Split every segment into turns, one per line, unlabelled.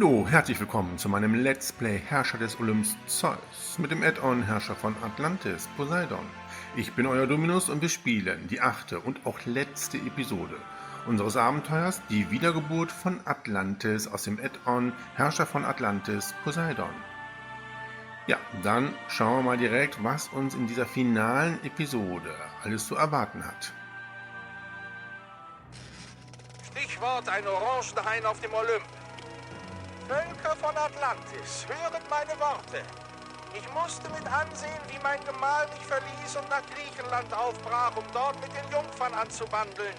Hallo, herzlich willkommen zu meinem Let's Play Herrscher des Olymps Zeus mit dem Add-on Herrscher von Atlantis, Poseidon. Ich bin euer Dominus und wir spielen die 8. und auch letzte Episode unseres Abenteuers, die Wiedergeburt von Atlantis aus dem Add-on Herrscher von Atlantis, Poseidon. Ja, dann schauen wir mal direkt, was uns in dieser finalen Episode alles zu erwarten hat.
Stichwort ein Orangenhain auf dem Olymp. Völker von Atlantis, hören meine Worte. Ich musste mit ansehen, wie mein Gemahl mich verließ und nach Griechenland aufbrach, um dort mit den Jungfern anzubandeln.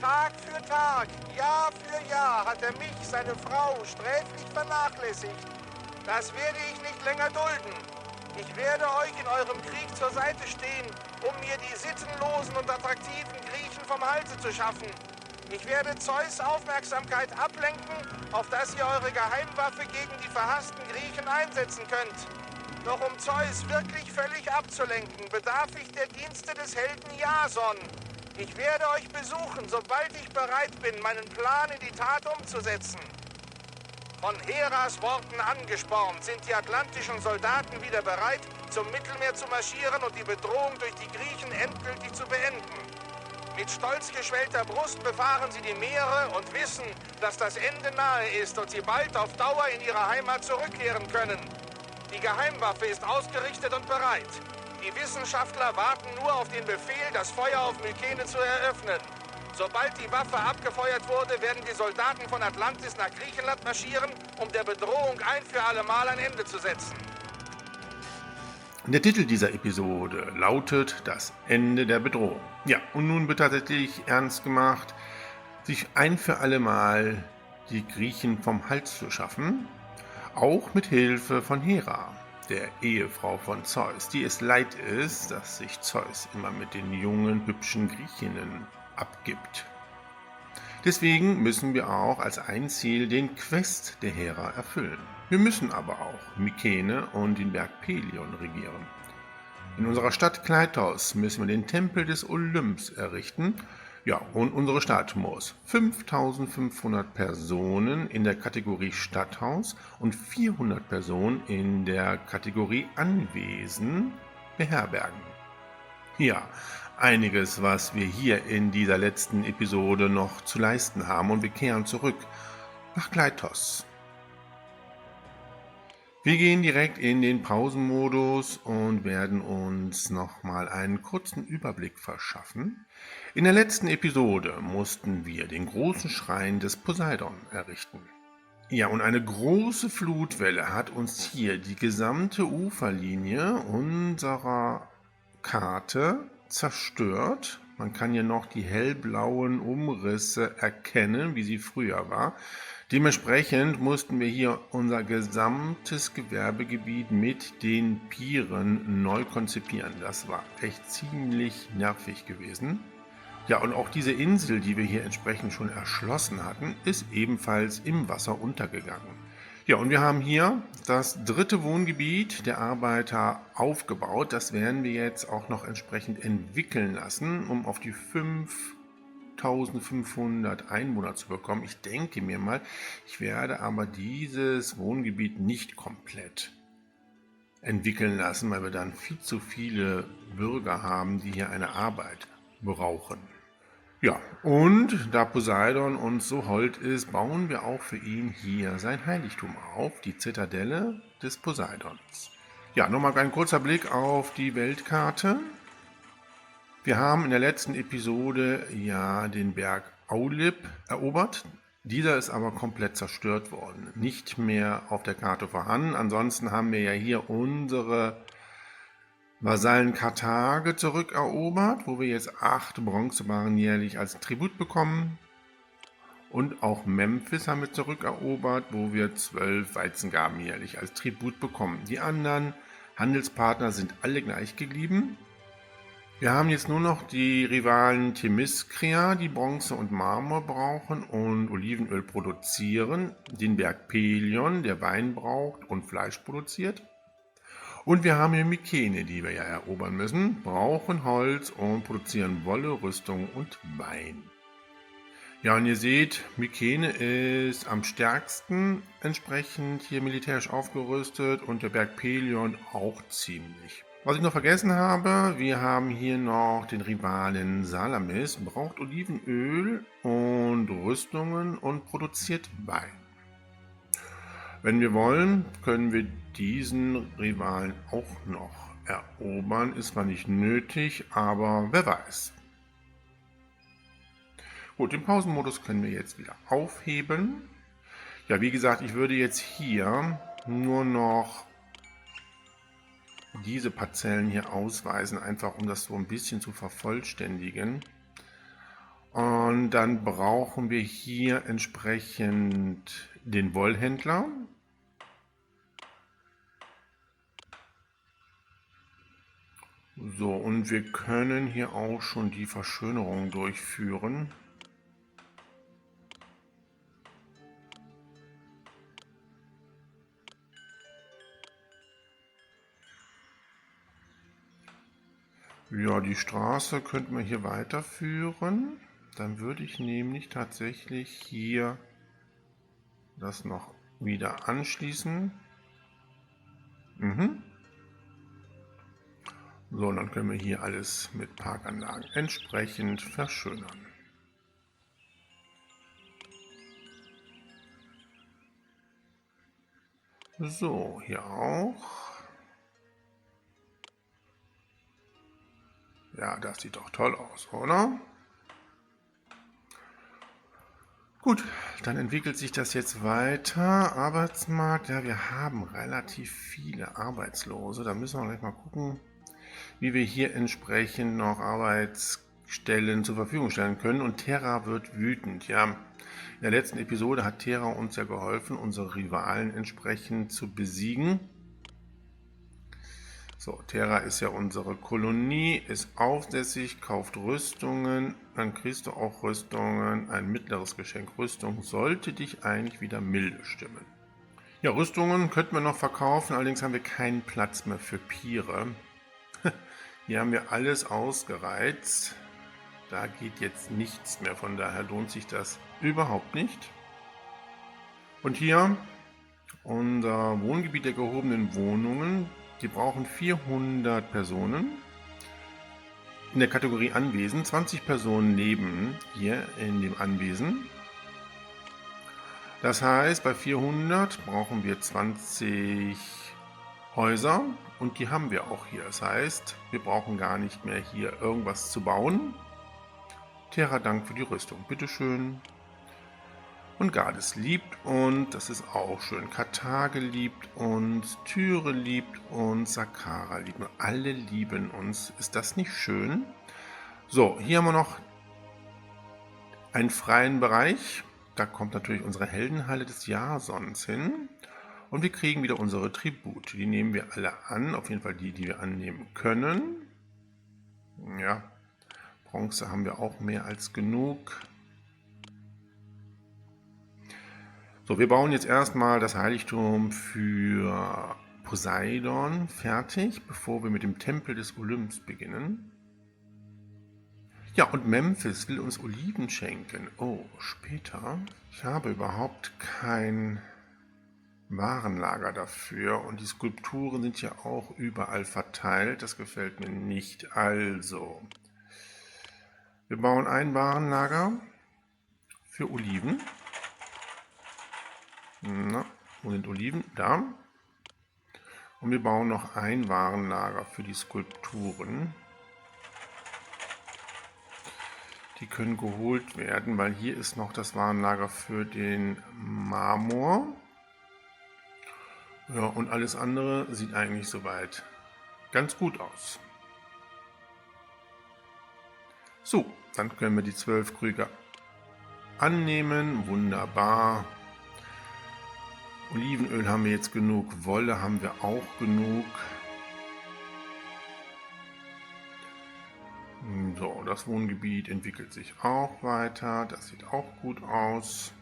Tag für Tag, Jahr für Jahr hat er mich, seine Frau, sträflich vernachlässigt. Das werde ich nicht länger dulden. Ich werde euch in eurem Krieg zur Seite stehen, um mir die sittenlosen und attraktiven Griechen vom Halse zu schaffen. Ich werde Zeus' Aufmerksamkeit ablenken, auf dass ihr eure Geheimwaffe gegen die verhassten Griechen einsetzen könnt. Doch um Zeus wirklich völlig abzulenken, bedarf ich der Dienste des Helden Jason. Ich werde euch besuchen, sobald ich bereit bin, meinen Plan in die Tat umzusetzen. Von Heras Worten angespornt sind die atlantischen Soldaten wieder bereit, zum Mittelmeer zu marschieren und die Bedrohung durch die Griechen endgültig zu beenden. Mit stolz geschwellter Brust befahren sie die Meere und wissen, dass das Ende nahe ist und sie bald auf Dauer in ihre Heimat zurückkehren können. Die Geheimwaffe ist ausgerichtet und bereit. Die Wissenschaftler warten nur auf den Befehl, das Feuer auf Mykene zu eröffnen. Sobald die Waffe abgefeuert wurde, werden die Soldaten von Atlantis nach Griechenland marschieren, um der Bedrohung ein für alle Mal ein Ende zu setzen.
Der Titel dieser Episode lautet Das Ende der Bedrohung. Ja, und nun wird tatsächlich ernst gemacht, sich ein für alle Mal die Griechen vom Hals zu schaffen, auch mit Hilfe von Hera, der Ehefrau von Zeus, die es leid ist, dass sich Zeus immer mit den jungen, hübschen Griechinnen abgibt. Deswegen müssen wir auch als ein Ziel den Quest der Hera erfüllen. Wir müssen aber auch Mykene und den Berg Pelion regieren. In unserer Stadt Kleitos müssen wir den Tempel des Olymps errichten. Ja, und unsere Stadt muss 5500 Personen in der Kategorie Stadthaus und 400 Personen in der Kategorie Anwesen beherbergen. Ja, einiges, was wir hier in dieser letzten Episode noch zu leisten haben, und wir kehren zurück nach Kleitos. Wir gehen direkt in den Pausenmodus und werden uns nochmal einen kurzen Überblick verschaffen. In der letzten Episode mussten wir den großen Schrein des Poseidon errichten. Ja, und eine große Flutwelle hat uns hier die gesamte Uferlinie unserer Karte zerstört. Man kann hier noch die hellblauen Umrisse erkennen, wie sie früher war. Dementsprechend mussten wir hier unser gesamtes Gewerbegebiet mit den Pieren neu konzipieren. Das war echt ziemlich nervig gewesen. Ja, und auch diese Insel, die wir hier entsprechend schon erschlossen hatten, ist ebenfalls im Wasser untergegangen. Ja, und wir haben hier das dritte Wohngebiet der Arbeiter aufgebaut. Das werden wir jetzt auch noch entsprechend entwickeln lassen, um auf die 5500 Einwohner zu bekommen. Ich denke mir mal, ich werde aber dieses Wohngebiet nicht komplett entwickeln lassen, weil wir dann viel zu viele Bürger haben, die hier eine Arbeit brauchen. Ja, und da Poseidon uns so hold ist, bauen wir auch für ihn hier sein Heiligtum auf, die Zitadelle des Poseidons. Ja, nochmal ein kurzer Blick auf die Weltkarte. Wir haben in der letzten Episode ja den Berg Aulip erobert. Dieser ist aber komplett zerstört worden, nicht mehr auf der Karte vorhanden. Ansonsten haben wir ja hier unsere Vasallen Karthage zurückerobert, wo wir jetzt 8 Bronzebarren jährlich als Tribut bekommen. Und auch Memphis haben wir zurückerobert, wo wir 12 Weizengaben jährlich als Tribut bekommen. Die anderen Handelspartner sind alle gleich geblieben. Wir haben jetzt nur noch die Rivalen Themiskria, die Bronze und Marmor brauchen und Olivenöl produzieren. Den Berg Pelion, der Wein braucht und Fleisch produziert. Und wir haben hier Mykene, die wir ja erobern müssen, brauchen Holz und produzieren Wolle, Rüstung und Wein. Ja, und ihr seht, Mykene ist am stärksten entsprechend hier militärisch aufgerüstet und der Berg Pelion auch ziemlich. Was ich noch vergessen habe, wir haben hier noch den Rivalen Salamis, braucht Olivenöl und Rüstungen und produziert Wein. Wenn wir wollen, können wir diesen Rivalen auch noch erobern. Ist zwar nicht nötig, aber wer weiß. Gut, den Pausenmodus können wir jetzt wieder aufheben. Ja, wie gesagt, ich würde jetzt hier nur noch diese Parzellen hier ausweisen, einfach um das so ein bisschen zu vervollständigen. Und dann brauchen wir hier entsprechend den Wollhändler. So, und wir können hier auch schon die Verschönerung durchführen. Ja, die Straße könnten wir hier weiterführen. Dann würde ich nämlich tatsächlich hier das noch wieder anschließen. So, dann können wir hier alles mit Parkanlagen entsprechend verschönern. So, hier auch. Ja, das sieht doch toll aus, oder? Gut, dann entwickelt sich das jetzt weiter. Arbeitsmarkt, ja, wir haben relativ viele Arbeitslose. Da müssen wir gleich mal gucken, wie wir hier entsprechend noch Arbeitsstellen zur Verfügung stellen können. Und Terra wird wütend. Ja, in der letzten Episode hat Terra uns ja geholfen, unsere Rivalen entsprechend zu besiegen. So, Terra ist ja unsere Kolonie, ist aufsässig, kauft Rüstungen, dann kriegst du auch Rüstungen, ein mittleres Geschenk. Rüstung sollte dich eigentlich wieder milde stimmen. Ja, Rüstungen könnten wir noch verkaufen, allerdings haben wir keinen Platz mehr für Pire. Hier haben wir alles ausgereizt. Da geht jetzt nichts mehr, von daher lohnt sich das überhaupt nicht. Und hier unser Wohngebiet der gehobenen Wohnungen. Die brauchen 400 Personen. In der Kategorie Anwesen, 20 Personen leben hier in dem Anwesen. Das heißt, bei 400 brauchen wir 20 Häuser und die haben wir auch hier. Das heißt, wir brauchen gar nicht mehr hier irgendwas zu bauen. Terra, Dank für die Rüstung, bitteschön. Und Gades liebt und das ist auch schön. Karthage liebt uns, Tyre liebt uns, Saqqara liebt uns. Alle lieben uns. Ist das nicht schön? So, hier haben wir noch einen freien Bereich. Da kommt natürlich unsere Heldenhalle des Jasons hin. Und wir kriegen wieder unsere Tribute. Die nehmen wir alle an. Auf jeden Fall die, die wir annehmen können. Ja, Bronze haben wir auch mehr als genug. So, wir bauen jetzt erstmal das Heiligtum für Poseidon fertig, bevor wir mit dem Tempel des Olymps beginnen. Ja, und Memphis will uns Oliven schenken. Oh, später. Ich habe überhaupt kein Warenlager dafür und die Skulpturen sind ja auch überall verteilt. Das gefällt mir nicht. Also, wir bauen ein Warenlager für Oliven. Na, wo sind Oliven? Da. Und wir bauen noch ein Warenlager für die Skulpturen. Die können geholt werden, weil hier ist noch das Warenlager für den Marmor. Ja, und alles andere sieht eigentlich soweit ganz gut aus. So, dann können wir die 12 Krüge annehmen. Wunderbar. Olivenöl haben wir jetzt genug, Wolle haben wir auch genug. So, das Wohngebiet entwickelt sich auch weiter, das sieht auch gut aus.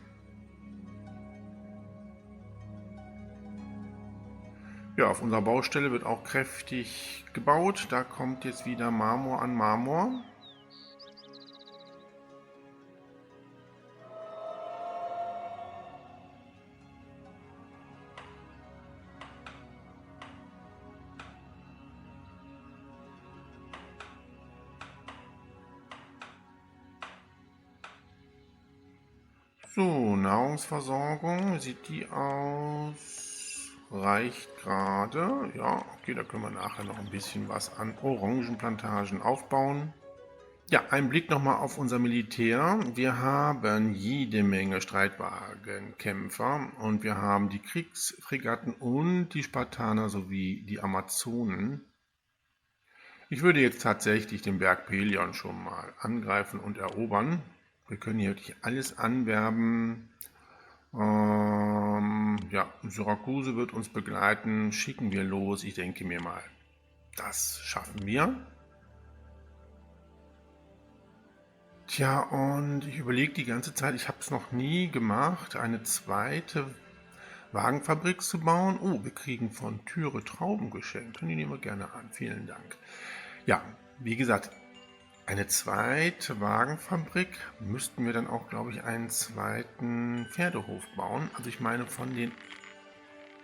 Ja, auf unserer Baustelle wird auch kräftig gebaut, da kommt jetzt wieder Marmor an Marmor. So, Nahrungsversorgung, wie sieht die aus? Reicht gerade. Ja, okay, da können wir nachher noch ein bisschen was an Orangenplantagen aufbauen. Ja, ein Blick nochmal auf unser Militär. Wir haben jede Menge Streitwagenkämpfer und wir haben die Kriegsfregatten und die Spartaner sowie die Amazonen. Ich würde jetzt tatsächlich den Berg Pelion schon mal angreifen und erobern. Wir können hier wirklich alles anwerben. Ja, Syrakuse wird uns begleiten. Schicken wir los. Ich denke mir mal, das schaffen wir. Tja, und ich überlege die ganze Zeit, ich habe es noch nie gemacht, eine zweite Wagenfabrik zu bauen. Oh, wir kriegen von Türe Trauben geschenkt. Die nehmen wir gerne an. Vielen Dank. Ja, wie gesagt, eine zweite Wagenfabrik müssten wir dann auch, glaube ich, einen zweiten Pferdehof bauen. Also ich meine, von den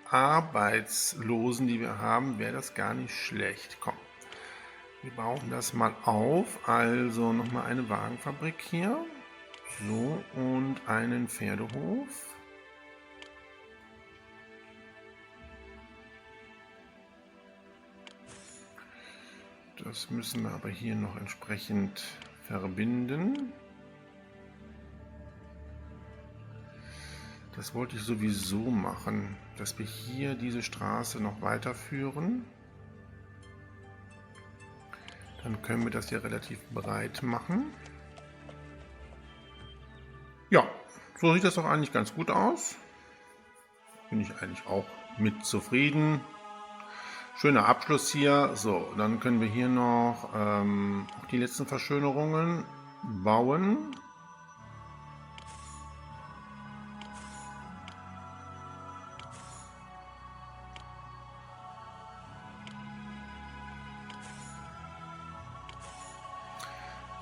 Arbeitslosen, die wir haben, wäre das gar nicht schlecht. Komm, wir bauen das mal auf. Also nochmal eine Wagenfabrik hier. So, und einen Pferdehof. Das müssen wir aber hier noch entsprechend verbinden. Das wollte ich sowieso machen, dass wir hier diese Straße noch weiterführen. Dann können wir das hier relativ breit machen. Ja, so sieht das doch eigentlich ganz gut aus. Bin ich eigentlich auch mit zufrieden. Schöner Abschluss hier. So, dann können wir hier noch die letzten Verschönerungen bauen.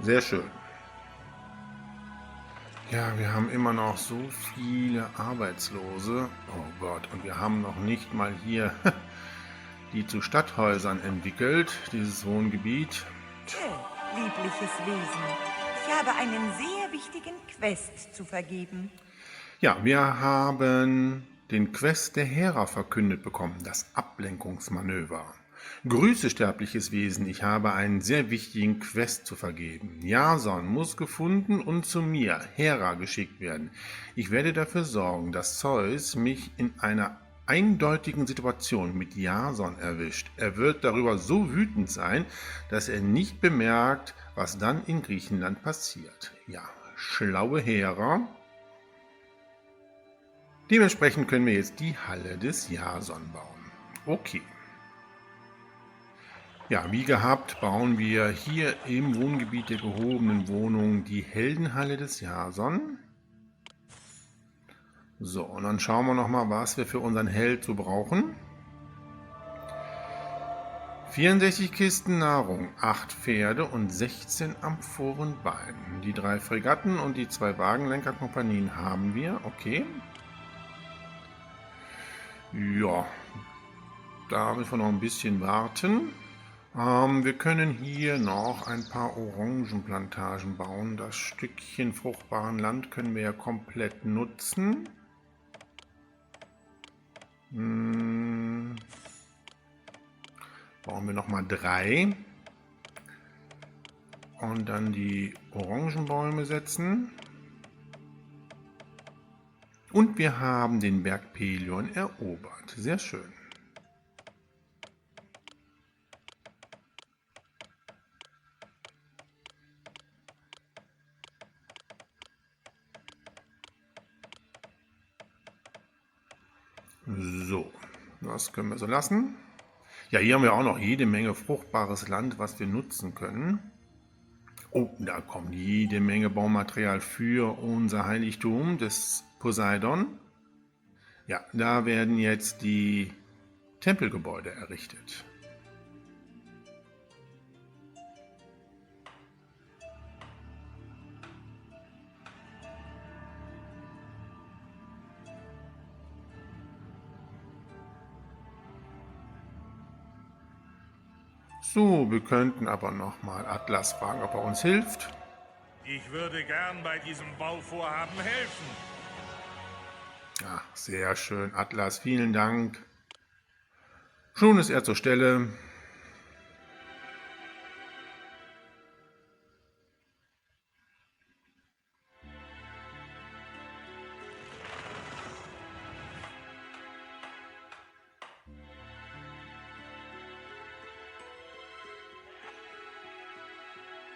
Sehr schön. Ja, wir haben immer noch so viele Arbeitslose. Oh Gott, und wir haben noch nicht mal hier die zu Stadthäusern entwickelt, dieses Wohngebiet.
Liebliches Wesen, ich habe einen sehr wichtigen Quest zu vergeben.
Ja, wir haben den Quest der Hera verkündet bekommen, das Ablenkungsmanöver. Grüße, sterbliches Wesen, ich habe einen sehr wichtigen Quest zu vergeben. Jason muss gefunden und zu mir, Hera, geschickt werden. Ich werde dafür sorgen, dass Zeus mich in einer eindeutigen Situation mit Jason erwischt. Er wird darüber so wütend sein, dass er nicht bemerkt, was dann in Griechenland passiert. Ja, schlaue Hera. Dementsprechend können wir jetzt die Halle des Jason bauen. Okay. Ja, wie gehabt bauen wir hier im Wohngebiet der gehobenen Wohnung die Heldenhalle des Jason. So, und dann schauen wir nochmal, was wir für unseren Held so brauchen. 64 Kisten Nahrung, 8 Pferde und 16 Amphorenbeinen. Die 3 Fregatten und die 2 Wagenlenkerkompanien haben wir. Okay. Ja, da müssen wir noch ein bisschen warten. Wir können hier noch ein paar Orangenplantagen bauen. Das Stückchen fruchtbaren Land können wir ja komplett nutzen. Bauen wir nochmal 3. Und dann die Orangenbäume setzen. Und wir haben den Berg Pelion erobert. Sehr schön. So, das können wir so lassen. Ja, hier haben wir auch noch jede Menge fruchtbares Land, was wir nutzen können. Oh, da kommt jede Menge Baumaterial für unser Heiligtum des Poseidon. Ja, da werden jetzt die Tempelgebäude errichtet. So, wir könnten aber nochmal Atlas fragen, ob er uns hilft.
Ich würde gern bei diesem Bauvorhaben helfen.
Ja, sehr schön, Atlas, vielen Dank. Schon ist er zur Stelle.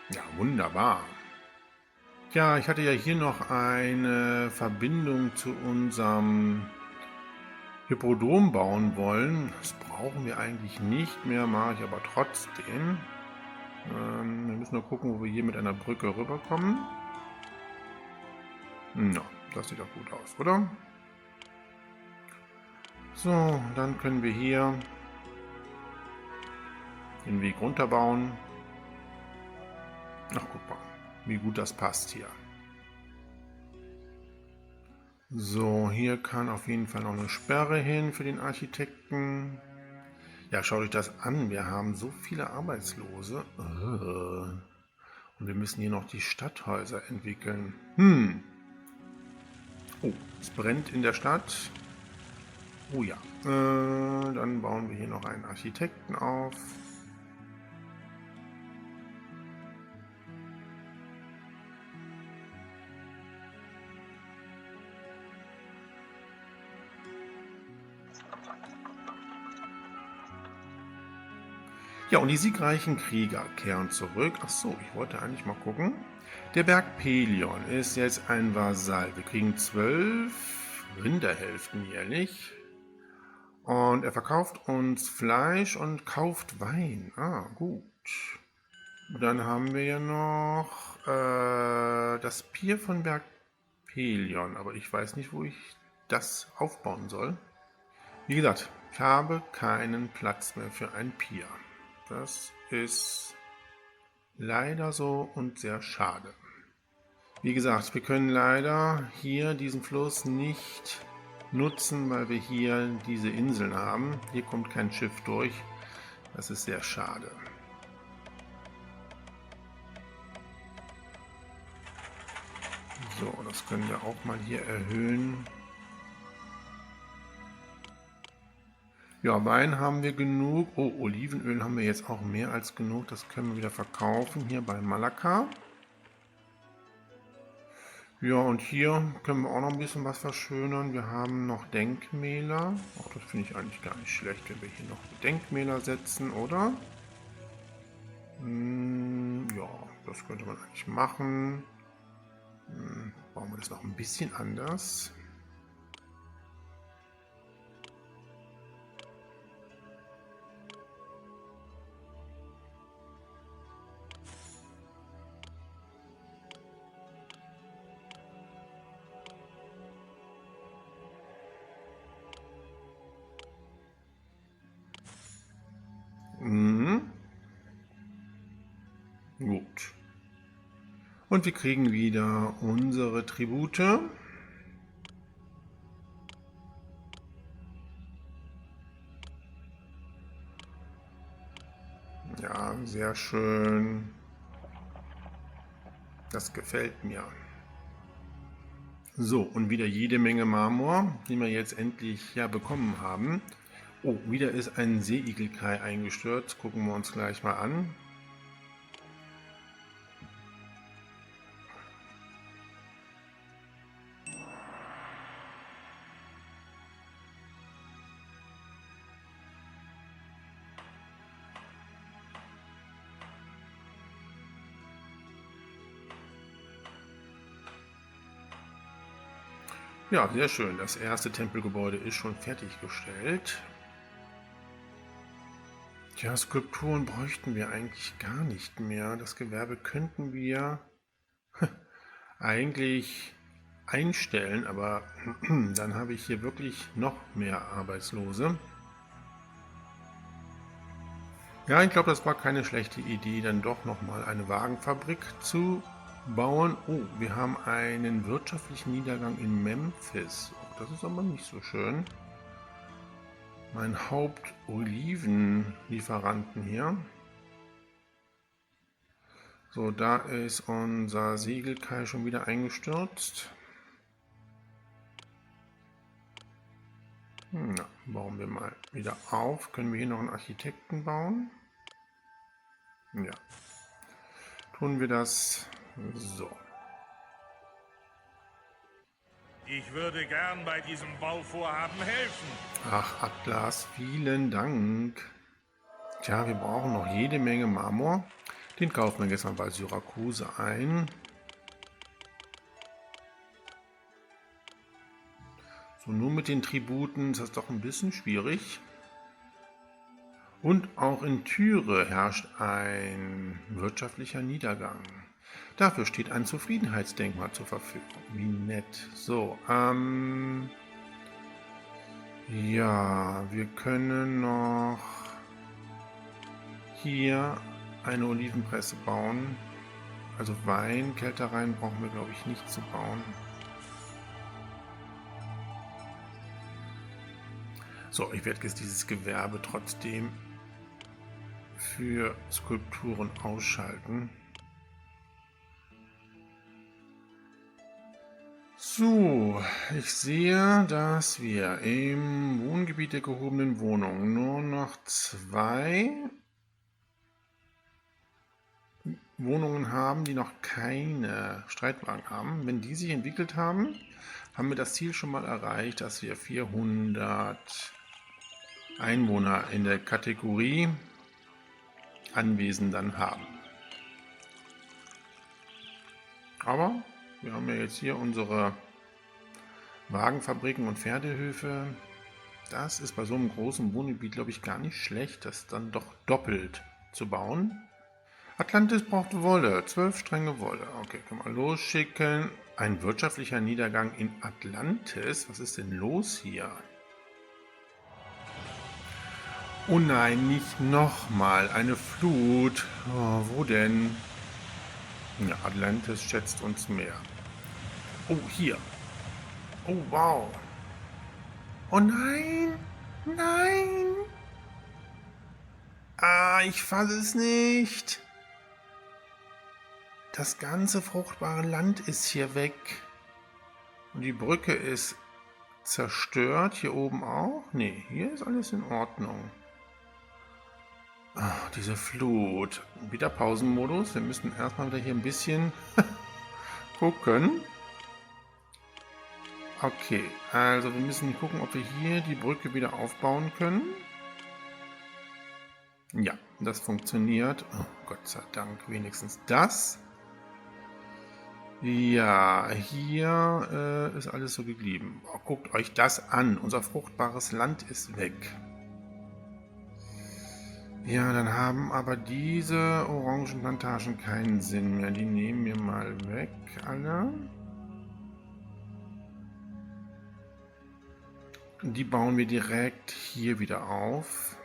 Ja, wunderbar. Ja, ich hatte ja hier noch eine Verbindung zu unserem Hippodrom bauen wollen. Das brauchen wir eigentlich nicht mehr, mache ich aber trotzdem. Wir müssen nur gucken, wo wir hier mit einer Brücke rüberkommen. Na, das sieht doch gut aus, oder? So, dann können wir hier den Weg runterbauen. Ach, guck mal, wie gut das passt hier. So, hier kann auf jeden Fall noch eine Sperre hin für den Architekten. Ja, schaut euch das an. Wir haben so viele Arbeitslose. Und wir müssen hier noch die Stadthäuser entwickeln. Oh, es brennt in der Stadt. Oh ja. Dann bauen wir hier noch einen Architekten auf. Ja, und die siegreichen Krieger kehren zurück. Ach so, ich wollte eigentlich mal gucken. Der Berg Pelion ist jetzt ein Vasall. Wir kriegen 12 Rinderhälften jährlich. Und er verkauft uns Fleisch und kauft Wein. Ah, gut. Dann haben wir ja noch das Pier von Berg Pelion. Aber ich weiß nicht, wo ich das aufbauen soll. Wie gesagt, ich habe keinen Platz mehr für ein Pier. Das ist leider so und sehr schade. Wie gesagt, wir können leider hier diesen Fluss nicht nutzen, weil wir hier diese Inseln haben. Hier kommt kein Schiff durch. Das ist sehr schade. So, das können wir auch mal hier erhöhen. Ja, Wein haben wir genug. Oh, Olivenöl haben wir jetzt auch mehr als genug. Das können wir wieder verkaufen hier bei Malakka. Ja, und hier können wir auch noch ein bisschen was verschönern. Wir haben noch Denkmäler. Oh, das finde ich eigentlich gar nicht schlecht, wenn wir hier noch Denkmäler setzen, oder? Ja, das könnte man eigentlich machen. Bauen wir das noch ein bisschen anders. Gut. Und wir kriegen wieder unsere Tribute. Ja, sehr schön. Das gefällt mir. So, und wieder jede Menge Marmor, den wir jetzt endlich ja bekommen haben. Oh, wieder ist ein Seeigelkai eingestürzt. Gucken wir uns gleich mal an. Ja, sehr schön. Das erste Tempelgebäude ist schon fertiggestellt. Tja, Skulpturen bräuchten wir eigentlich gar nicht mehr. Das Gewerbe könnten wir eigentlich einstellen, aber dann habe ich hier wirklich noch mehr Arbeitslose. Ja, ich glaube, das war keine schlechte Idee, dann doch nochmal eine Wagenfabrik zu bauen. Oh, wir haben einen wirtschaftlichen Niedergang in Memphis. Oh, das ist aber nicht so schön. Mein Hauptolivenlieferanten hier. So, da ist unser Segelkai schon wieder eingestürzt. Na, bauen wir mal wieder auf. Können wir hier noch einen Architekten bauen? Ja. Tun wir das so.
Ich würde gern bei diesem Bauvorhaben helfen.
Ach, Atlas, vielen Dank. Tja, wir brauchen noch jede Menge Marmor. Den kaufen wir jetzt mal bei Syrakuse ein. So, nur mit den Tributen ist das doch ein bisschen schwierig. Und auch in Tyre herrscht ein wirtschaftlicher Niedergang. Dafür steht ein Zufriedenheitsdenkmal zur Verfügung. Wie nett. So, ja, wir können noch hier eine Olivenpresse bauen. Also Weinkeltereien brauchen wir, glaube ich, nicht zu bauen. So, ich werde jetzt dieses Gewerbe trotzdem für Skulpturen ausschalten. So, ich sehe, dass wir im Wohngebiet der gehobenen Wohnungen nur noch 2 Wohnungen haben, die noch keine Streitwagen haben. Wenn die sich entwickelt haben, haben wir das Ziel schon mal erreicht, dass wir 400 Einwohner in der Kategorie Anwesen dann haben. Aber wir haben ja jetzt hier unsere Wagenfabriken und Pferdehöfe. Das ist bei so einem großen Wohngebiet, glaube ich, gar nicht schlecht, das dann doch doppelt zu bauen. Atlantis braucht Wolle, 12 Stränge Wolle. Okay, können wir losschicken. Ein wirtschaftlicher Niedergang in Atlantis. Was ist denn los hier? Oh nein, nicht nochmal eine Flut. Oh, wo denn? Ja, Atlantis schätzt uns mehr. Oh, hier. Oh, wow. Oh nein. Nein. Ah, ich fasse es nicht. Das ganze fruchtbare Land ist hier weg. Und die Brücke ist zerstört. Hier oben auch? Nee, hier ist alles in Ordnung. Ah, diese Flut. Wieder Pausenmodus. Wir müssen erstmal wieder hier ein bisschen gucken. Okay, also wir müssen gucken, ob wir hier die Brücke wieder aufbauen können. Ja, das funktioniert. Oh, Gott sei Dank, wenigstens das. Ja, hier ist alles so geblieben. Oh, guckt euch das an. Unser fruchtbares Land ist weg. Ja, dann haben aber diese Orangenplantagen keinen Sinn mehr. Die nehmen wir mal weg, alle. Die bauen wir direkt hier wieder auf.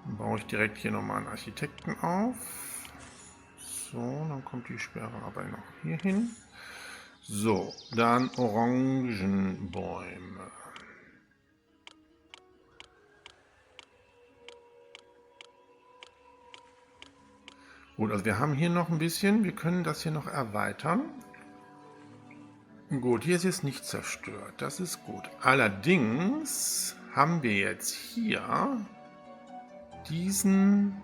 Dann baue ich direkt hier nochmal einen Architekten auf. So, dann kommt die Sperre aber noch hier hin. So, dann Orangenbäume. Gut, also wir haben hier noch ein bisschen, wir können das hier noch erweitern. Gut, hier ist jetzt nicht zerstört, das ist gut. Allerdings haben wir jetzt hier diesen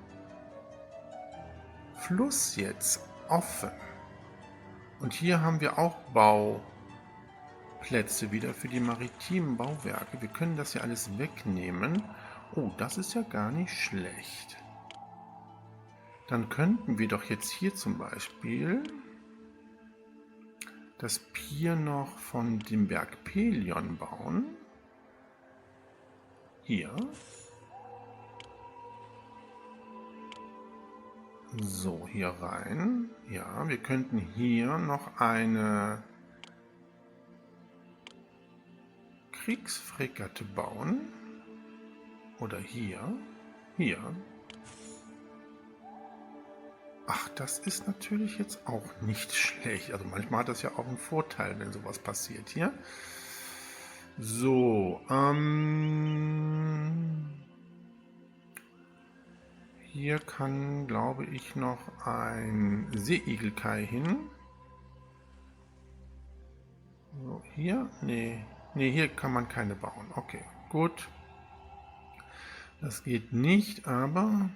Fluss jetzt offen. Und hier haben wir auch Bauplätze wieder für die maritimen Bauwerke. Wir können das hier alles wegnehmen. Oh, das ist ja gar nicht schlecht. Dann könnten wir doch jetzt hier zum Beispiel das Pier noch von dem Berg Pelion bauen. Hier. So, hier rein. Ja, wir könnten hier noch eine Kriegsfregatte bauen. Oder hier. Hier. Ach, das ist natürlich jetzt auch nicht schlecht. Also manchmal hat das ja auch einen Vorteil, wenn sowas passiert hier. So, hier kann, glaube ich, noch ein Seeigelkai hin. So, hier? Nee. Nee, hier kann man keine bauen. Okay, gut. Das geht nicht, aber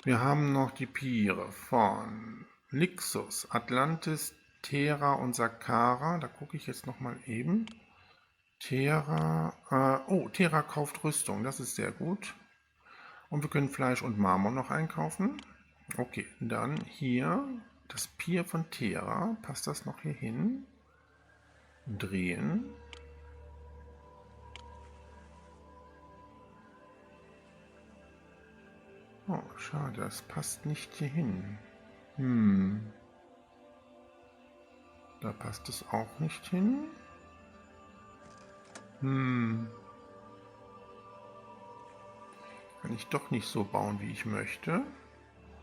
wir haben noch die Piere von Lixus, Atlantis, Terra und Sakara. Da gucke ich jetzt nochmal eben. Terra, Terra kauft Rüstung, das ist sehr gut. Und wir können Fleisch und Marmor noch einkaufen. Okay, dann hier das Pier von Terra. Passt das noch hier hin? Drehen. Oh, schade, das passt nicht hier hin. Da passt es auch nicht hin. Kann ich doch nicht so bauen, wie ich möchte.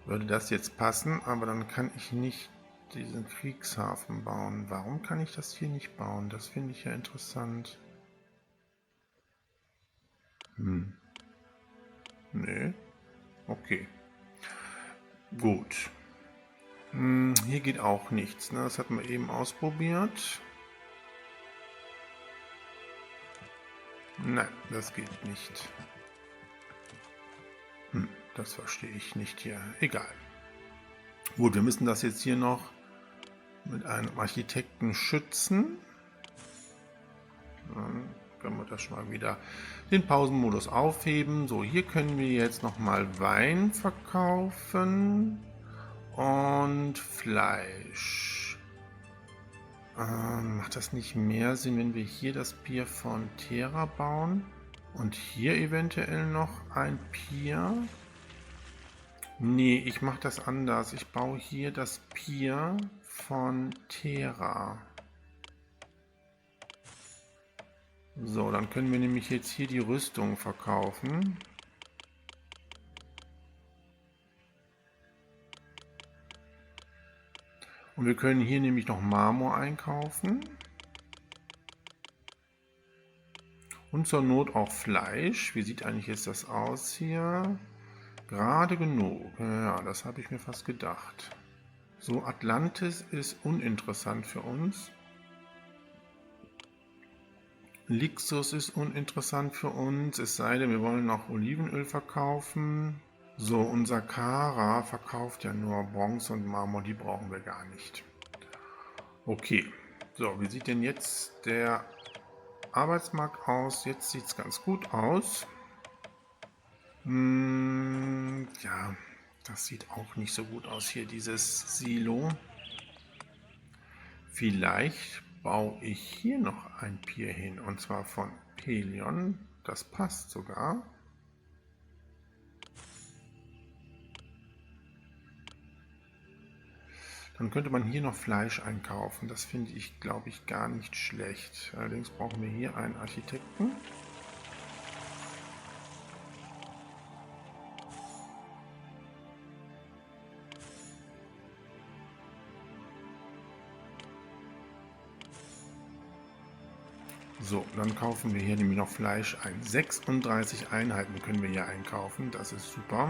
Würde das jetzt passen, aber dann kann ich nicht diesen Kriegshafen bauen. Warum kann ich das hier nicht bauen? Das finde ich ja interessant. Nee. Okay. Gut. Hier geht auch nichts, ne? Das hatten wir eben ausprobiert. Nein, das geht nicht. Das verstehe ich nicht hier. Egal. Gut, wir müssen das jetzt hier noch mit einem Architekten schützen. Dann können wir das schon mal wieder den Pausenmodus aufheben. So, hier können wir jetzt nochmal Wein verkaufen und Fleisch. Macht das nicht mehr Sinn, wenn wir hier das Pier von Terra bauen und hier eventuell noch ein Pier? Nee, ich mache das anders. Ich baue hier das Pier von Terra. So, dann können wir nämlich jetzt hier die Rüstung verkaufen. Und wir können hier nämlich noch Marmor einkaufen. Und zur Not auch Fleisch. Wie sieht eigentlich jetzt das aus hier? Gerade genug. Ja, das habe ich mir fast gedacht. So, Atlantis ist uninteressant für uns. Lixus ist uninteressant für uns, es sei denn, wir wollen noch Olivenöl verkaufen. So, unser Sakara verkauft ja nur Bronze und Marmor, die brauchen wir gar nicht. Okay, so, wie sieht denn jetzt der Arbeitsmarkt aus? Jetzt sieht es ganz gut aus. Ja, das sieht auch nicht so gut aus hier, dieses Silo. Vielleicht baue ich hier noch ein Pier hin, und zwar von Helion. Das passt sogar. Dann könnte man hier noch Fleisch einkaufen. Das finde ich, glaube ich, gar nicht schlecht. Allerdings brauchen wir hier einen Architekten. So, dann kaufen wir hier nämlich noch Fleisch ein. 36 Einheiten können wir hier einkaufen. Das ist super.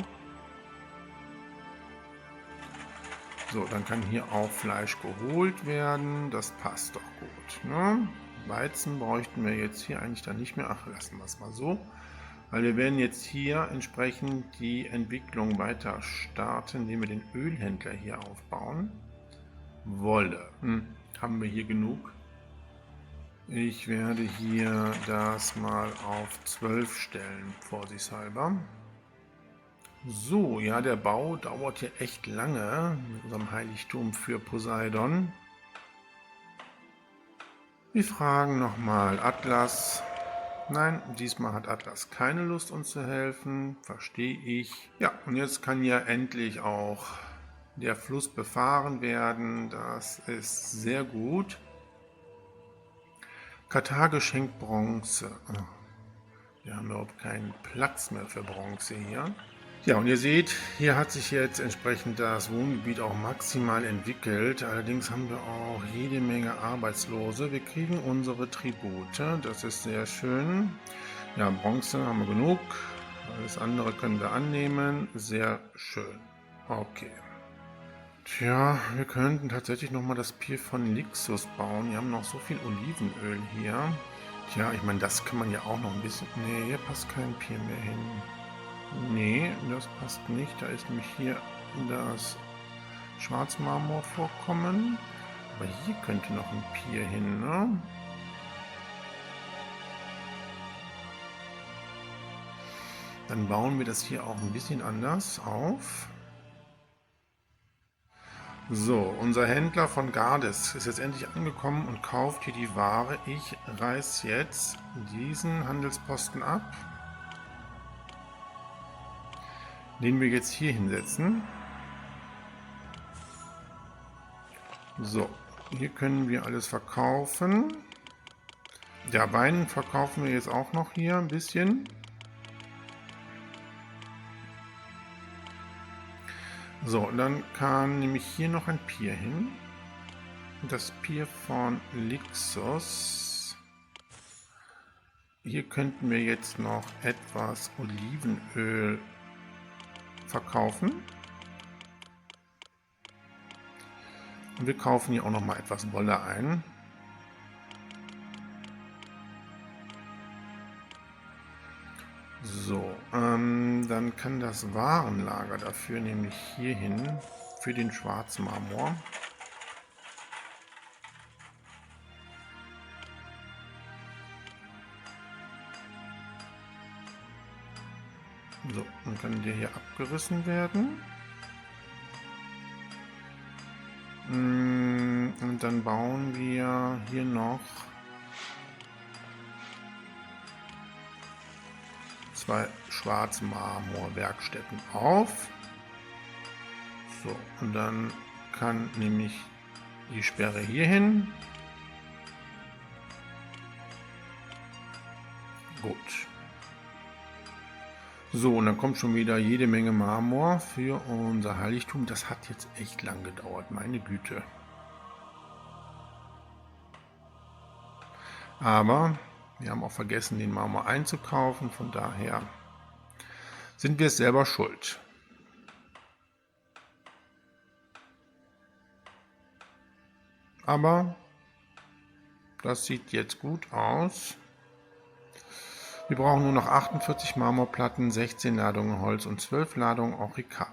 So, dann kann hier auch Fleisch geholt werden. Das passt doch gut, ne? Weizen bräuchten wir jetzt hier eigentlich dann nicht mehr. Ach, lassen wir es mal so. Weil wir werden jetzt hier entsprechend die Entwicklung weiter starten, indem wir den Ölhändler hier aufbauen. Wolle. Haben wir hier genug? Ich werde hier das mal auf 12 stellen, vorsichtshalber. So, ja, der Bau dauert hier echt lange mit unserem Heiligtum für Poseidon. Wir fragen nochmal Atlas. Nein, diesmal hat Atlas keine Lust, uns zu helfen. Verstehe ich. Ja, und jetzt kann ja endlich auch der Fluss befahren werden. Das ist sehr gut. Katar geschenkt Bronze. Wir haben überhaupt keinen Platz mehr für Bronze hier. Ja, und ihr seht, hier hat sich jetzt entsprechend das Wohngebiet auch maximal entwickelt. Allerdings haben wir auch jede Menge Arbeitslose. Wir kriegen unsere Tribute, das ist sehr schön. Ja, Bronze haben wir genug. Alles andere können wir annehmen. Sehr schön. Okay. Tja, wir könnten tatsächlich nochmal das Pier von Lixus bauen. Wir haben noch so viel Olivenöl hier. Tja, ich meine, das kann man ja auch noch ein bisschen... Nee, hier passt kein Pier mehr hin. Nee, das passt nicht. Da ist nämlich hier das Schwarzmarmorvorkommen. Aber hier könnte noch ein Pier hin, ne? Dann bauen wir das hier auch ein bisschen anders auf. So, unser Händler von Gardis ist jetzt endlich angekommen und kauft hier die Ware. Ich reiß jetzt diesen Handelsposten ab, den wir jetzt hier hinsetzen. So, hier können wir alles verkaufen. Ja, Wein verkaufen wir jetzt auch noch hier ein bisschen. So, und dann kann nämlich hier noch ein Pier hin. Das Pier von Lixus. Hier könnten wir jetzt noch etwas Olivenöl verkaufen. Und wir kaufen hier auch noch mal etwas Wolle ein. So, dann kann das Warenlager dafür nämlich hierhin für den Schwarzmarmor. So, dann kann der hier abgerissen werden. Und dann bauen wir hier noch zwei Schwarzmarmorwerkstätten auf. So, und dann kann nämlich die Sperre hier hin. Gut. So, und dann kommt schon wieder jede Menge Marmor für unser Heiligtum. Das hat jetzt echt lang gedauert, meine Güte. Aber wir haben auch vergessen, den Marmor einzukaufen. Von daher sind wir es selber schuld. Aber das sieht jetzt gut aus. Wir brauchen nur noch 48 Marmorplatten, 16 Ladungen Holz und 12 Ladungen Aurikal.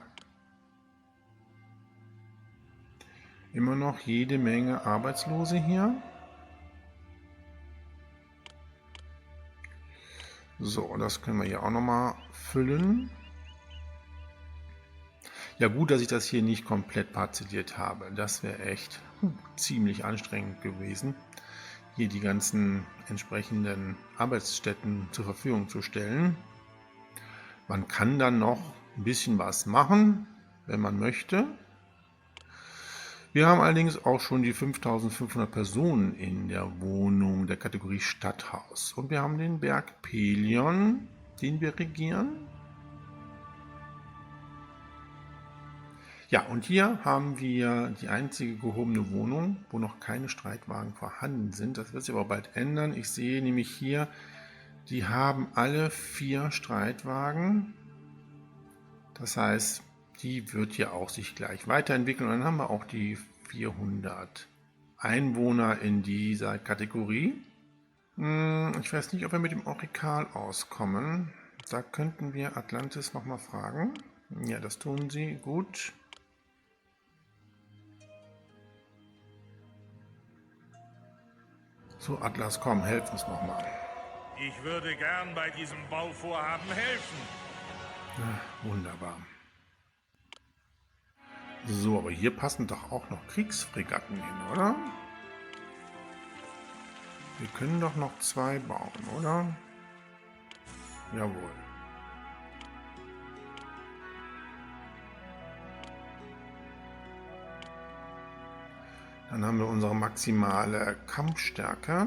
Immer noch jede Menge Arbeitslose hier. So, das können wir hier auch nochmal füllen. Ja, gut, dass ich das hier nicht komplett parzelliert habe. Das wäre echt ziemlich anstrengend gewesen, hier die ganzen entsprechenden Arbeitsstätten zur Verfügung zu stellen. Man kann dann noch ein bisschen was machen, wenn man möchte. Wir haben allerdings auch schon die 5500 Personen in der Wohnung der Kategorie Stadthaus. Und wir haben den Berg Pelion, den wir regieren. Ja, und hier haben wir die einzige gehobene Wohnung, wo noch keine Streitwagen vorhanden sind. Das wird sich aber bald ändern. Ich sehe nämlich hier, die haben alle 4 Streitwagen. Das heißt, die wird hier auch sich gleich weiterentwickeln. Und dann haben wir auch die 400 Einwohner in dieser Kategorie. Ich weiß nicht, ob wir mit dem Aurikal auskommen. Da könnten wir Atlantis nochmal fragen. Ja, das tun sie. Gut. So, Atlas, komm, helf uns nochmal.
Ich würde gern bei diesem Bauvorhaben helfen.
Ja, wunderbar. So, aber hier passen doch auch noch Kriegsfregatten hin, oder? Wir können doch noch 2 bauen, oder? Jawohl. Dann haben wir unsere maximale Kampfstärke.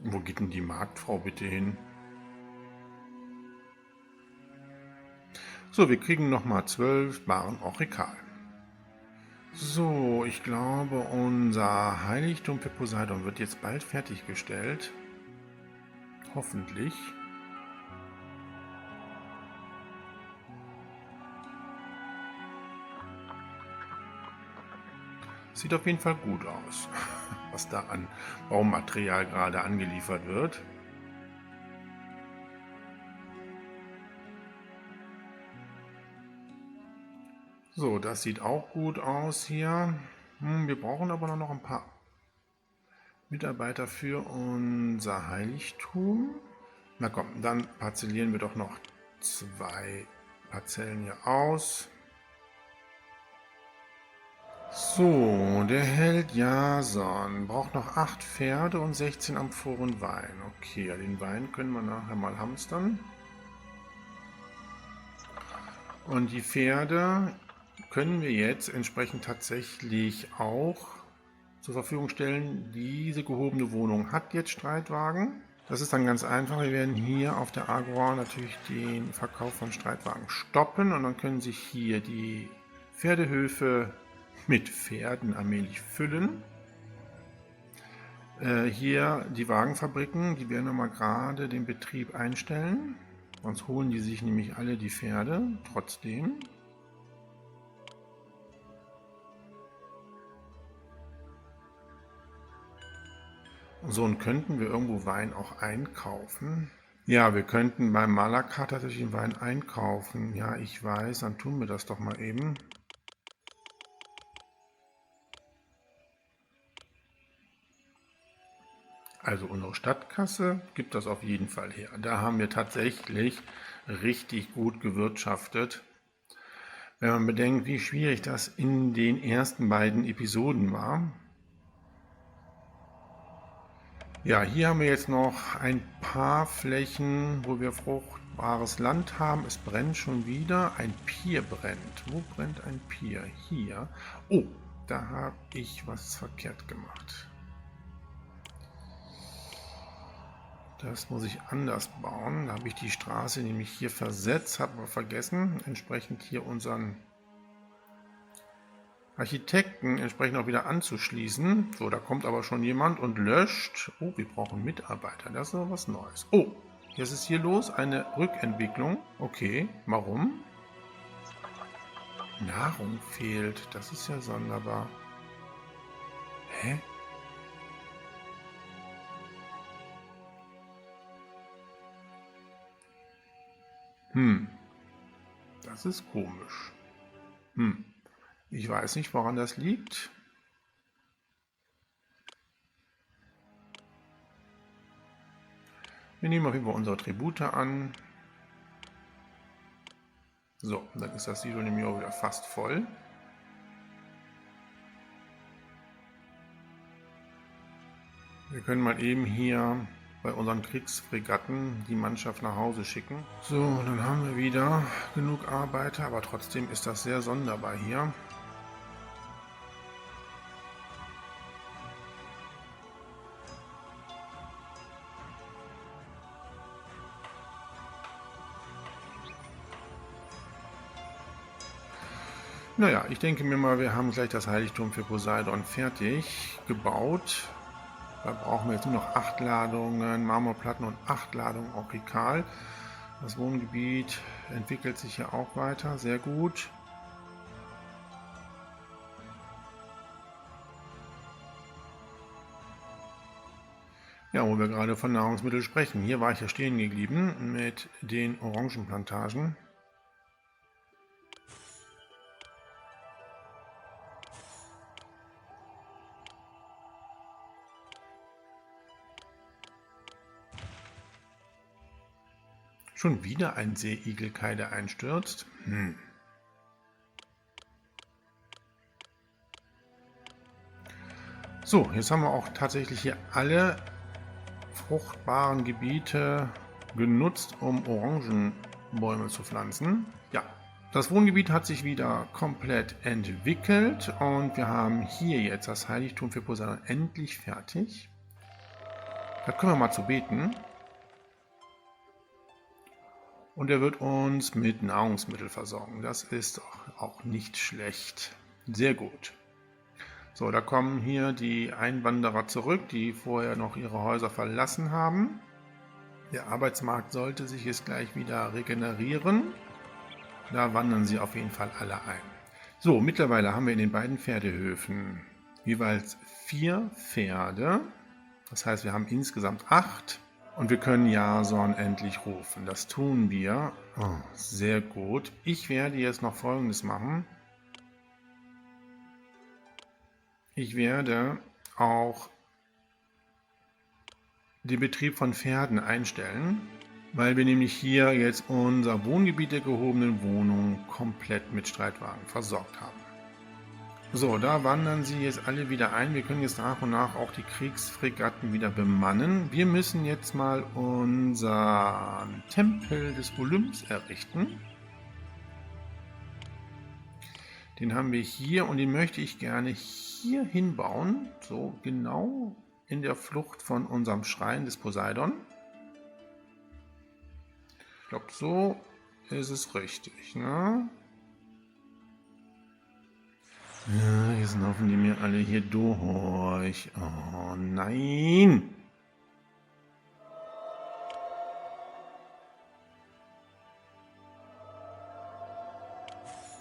Wo geht denn die Marktfrau bitte hin? So, wir kriegen nochmal 12 Baren Orikal. So, ich glaube, unser Heiligtum für Poseidon wird jetzt bald fertiggestellt. Hoffentlich. Sieht auf jeden Fall gut aus, was da an Baumaterial gerade angeliefert wird. So, das sieht auch gut aus hier. Wir brauchen aber noch ein paar Mitarbeiter für unser Heiligtum. Na komm, dann parzellieren wir doch noch 2 Parzellen hier aus. So, der Held Jason braucht noch 8 Pferde und 16 Amphoren Wein. Okay, ja, den Wein können wir nachher mal hamstern. Und die Pferde können wir jetzt entsprechend tatsächlich auch zur Verfügung stellen. Diese gehobene Wohnung hat jetzt Streitwagen. Das ist dann ganz einfach. Wir werden hier auf der Agora natürlich den Verkauf von Streitwagen stoppen und dann können sich hier die Pferdehöfe mit Pferden allmählich füllen. Hier die Wagenfabriken, die werden wir mal gerade den Betrieb einstellen. Sonst holen die sich nämlich alle die Pferde trotzdem. So, und könnten wir irgendwo Wein auch einkaufen? Ja, wir könnten beim Malakar tatsächlich den Wein einkaufen. Ja, ich weiß, dann tun wir das doch mal eben. Also unsere Stadtkasse gibt das auf jeden Fall her. Da haben wir tatsächlich richtig gut gewirtschaftet. Wenn man bedenkt, wie schwierig das in den ersten beiden Episoden war. Ja, hier haben wir jetzt noch ein paar Flächen, wo wir fruchtbares Land haben. Es brennt schon wieder. Ein Pier brennt. Wo brennt ein Pier? Hier. Oh, da habe ich was verkehrt gemacht. Das muss ich anders bauen. Da habe ich die Straße nämlich hier versetzt, habe aber vergessen, entsprechend hier unseren Architekten entsprechend auch wieder anzuschließen. So, da kommt aber schon jemand und löscht. Oh, wir brauchen Mitarbeiter. Das ist aber was Neues. Oh, jetzt ist hier los eine Rückentwicklung. Okay, warum? Nahrung fehlt. Das ist ja sonderbar. Hä? Das ist komisch. Ich weiß nicht, woran das liegt. Wir nehmen auf jeden Fall unsere Tribute an. So, dann ist das Silo nämlich auch wieder fast voll. Wir können mal eben hier bei unseren Kriegsfregatten die Mannschaft nach Hause schicken. So, dann haben wir wieder genug Arbeiter, aber trotzdem ist das sehr sonderbar hier. Naja, ich denke mir mal, wir haben gleich das Heiligtum für Poseidon fertig gebaut. Da brauchen wir jetzt nur noch 8 Ladungen Marmorplatten und 8 Ladungen Orikal. Das Wohngebiet entwickelt sich ja auch weiter, sehr gut. Ja, wo wir gerade von Nahrungsmitteln sprechen. Hier war ich ja stehen geblieben mit den Orangenplantagen. Schon wieder ein Seeigelkai, der einstürzt. So, jetzt haben wir auch tatsächlich hier alle fruchtbaren Gebiete genutzt, um Orangenbäume zu pflanzen. Ja, das Wohngebiet hat sich wieder komplett entwickelt und wir haben hier jetzt das Heiligtum für Poseidon endlich fertig. Da können wir mal zu beten. Und er wird uns mit Nahrungsmitteln versorgen. Das ist auch nicht schlecht. Sehr gut. So, da kommen hier die Einwanderer zurück, die vorher noch ihre Häuser verlassen haben. Der Arbeitsmarkt sollte sich jetzt gleich wieder regenerieren. Da wandern sie auf jeden Fall alle ein. So, mittlerweile haben wir in den beiden Pferdehöfen jeweils 4 Pferde. Das heißt, wir haben insgesamt 8. Und wir können Jason endlich rufen. Das tun wir. Oh, sehr gut. Ich werde jetzt noch Folgendes machen. Ich werde auch den Betrieb von Pferden einstellen, weil wir nämlich hier jetzt unser Wohngebiet der gehobenen Wohnung komplett mit Streitwagen versorgt haben. So, da wandern sie jetzt alle wieder ein. Wir können jetzt nach und nach auch die Kriegsfregatten wieder bemannen. Wir müssen jetzt mal unseren Tempel des Olymps errichten. Den haben wir hier und den möchte ich gerne hier hinbauen. So genau in der Flucht von unserem Schrein des Poseidon. Ich glaube, so ist es richtig, ne? Ja, jetzt laufen die mir alle hier durch. Oh nein!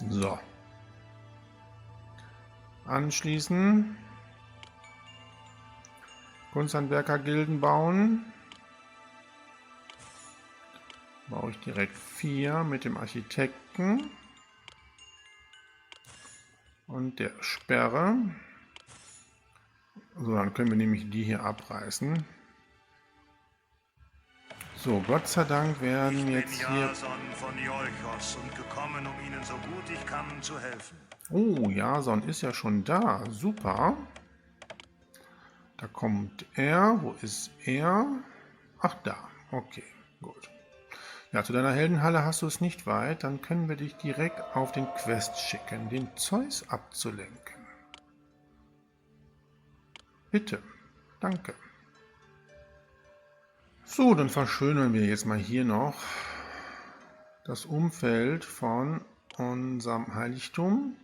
So. Anschließen. Kunsthandwerkergilden bauen. Baue ich direkt 4 mit dem Architekten. Und der Sperre. So, dann können wir nämlich die hier abreißen. So, Gott sei Dank werden jetzt hier...
Jason von Iolchos und gekommen, um Ihnen so gut ich kann zu helfen.
Oh, Jason ist ja schon da. Super. Da kommt er. Wo ist er? Ach, da. Okay, gut. Ja, zu deiner Heldenhalle hast du es nicht weit. Dann können wir dich direkt auf den Quest schicken, den Zeus abzulenken. Bitte. Danke. So, dann verschönern wir jetzt mal hier noch das Umfeld von unserem Heiligtum.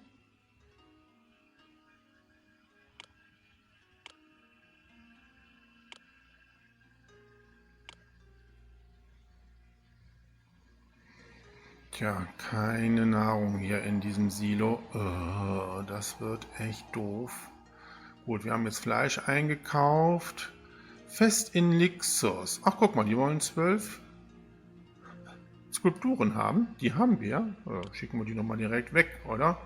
Tja, keine Nahrung hier in diesem Silo. Das wird echt doof. Gut, wir haben jetzt Fleisch eingekauft. Fest in Lixos. Ach, guck mal, die wollen 12 Skulpturen haben. Die haben wir. Schicken wir die nochmal direkt weg, oder?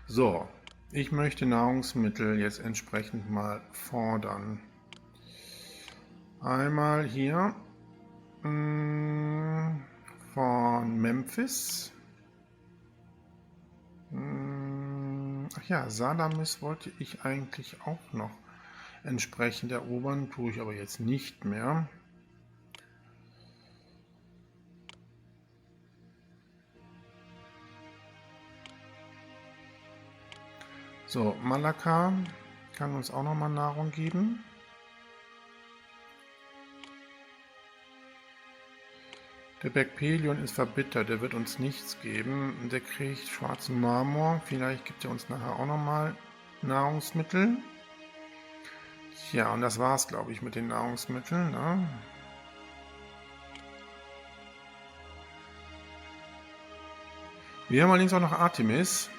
So, ich möchte Nahrungsmittel jetzt entsprechend mal fordern. Einmal hier von Memphis. Ach ja, Salamis wollte ich eigentlich auch noch entsprechend erobern, tue ich aber jetzt nicht mehr. So, Malakka kann uns auch noch mal Nahrung geben. Der Berg Pelion ist verbittert, der wird uns nichts geben. Der kriegt schwarzen Marmor, vielleicht gibt er uns nachher auch noch mal Nahrungsmittel. Ja, und das war's, glaube ich, mit den Nahrungsmitteln. Ne? Wir haben allerdings auch noch Artemis,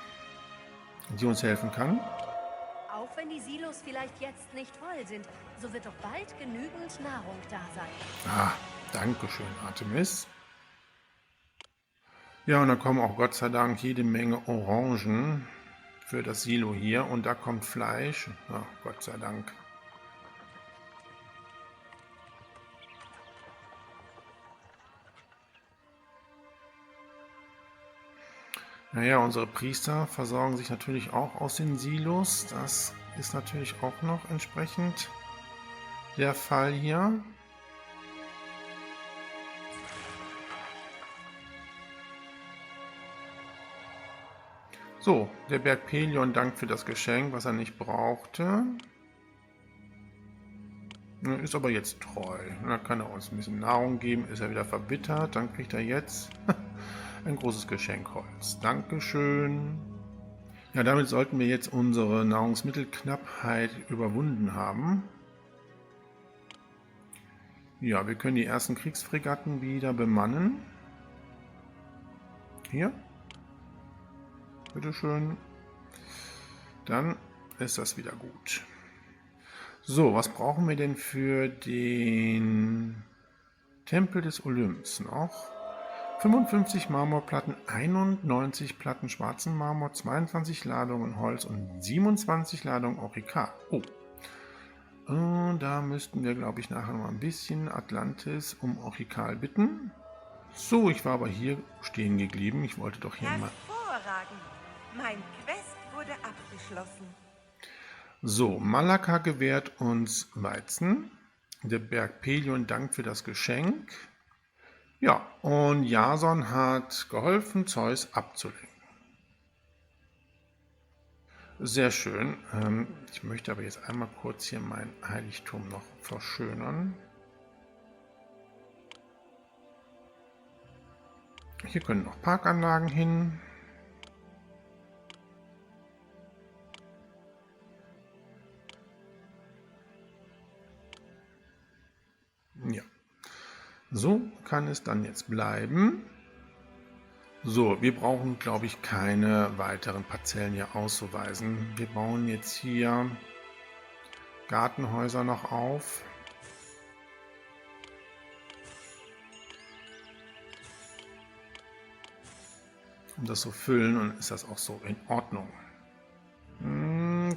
die uns helfen kann.
Auch wenn die Silos vielleicht jetzt nicht voll sind, so wird doch bald genügend Nahrung da sein.
Ah, danke schön, Artemis. Ja, und da kommen auch Gott sei Dank jede Menge Orangen für das Silo hier. Und da kommt Fleisch. Ja, Gott sei Dank. Naja, unsere Priester versorgen sich natürlich auch aus den Silos. Das ist natürlich auch noch entsprechend der Fall hier. So, der Berg Pelion dankt für das Geschenk, was er nicht brauchte. Ist aber jetzt treu. Da kann er uns ein bisschen Nahrung geben. Ist er wieder verbittert. Dann kriegt er jetzt ein großes Geschenk Holz. Dankeschön. Ja, damit sollten wir jetzt unsere Nahrungsmittelknappheit überwunden haben. Ja, wir können die ersten Kriegsfregatten wieder bemannen. Hier. Bitteschön. Dann ist das wieder gut. So, was brauchen wir denn für den Tempel des Olymps noch? 55 Marmorplatten, 91 Platten schwarzen Marmor, 22 Ladungen Holz und 27 Ladungen Orikal. Oh. Und da müssten wir, glaube ich, nachher noch ein bisschen Atlantis um Orikal bitten. So, ich war aber hier stehen geblieben. Ich wollte doch hier mal...
Hervorragend. Mein Quest wurde abgeschlossen.
So, Malaka gewährt uns Weizen. Der Berg Pelion dankt für das Geschenk. Ja, und Jason hat geholfen, Zeus abzulenken. Sehr schön. Ich möchte aber jetzt einmal kurz hier mein Heiligtum noch verschönern. Hier können noch Parkanlagen hin. Ja. So kann es dann jetzt bleiben. So, wir brauchen, glaube ich, keine weiteren Parzellen hier auszuweisen. Wir bauen jetzt hier Gartenhäuser noch auf. Und das so füllen und ist das auch so in Ordnung.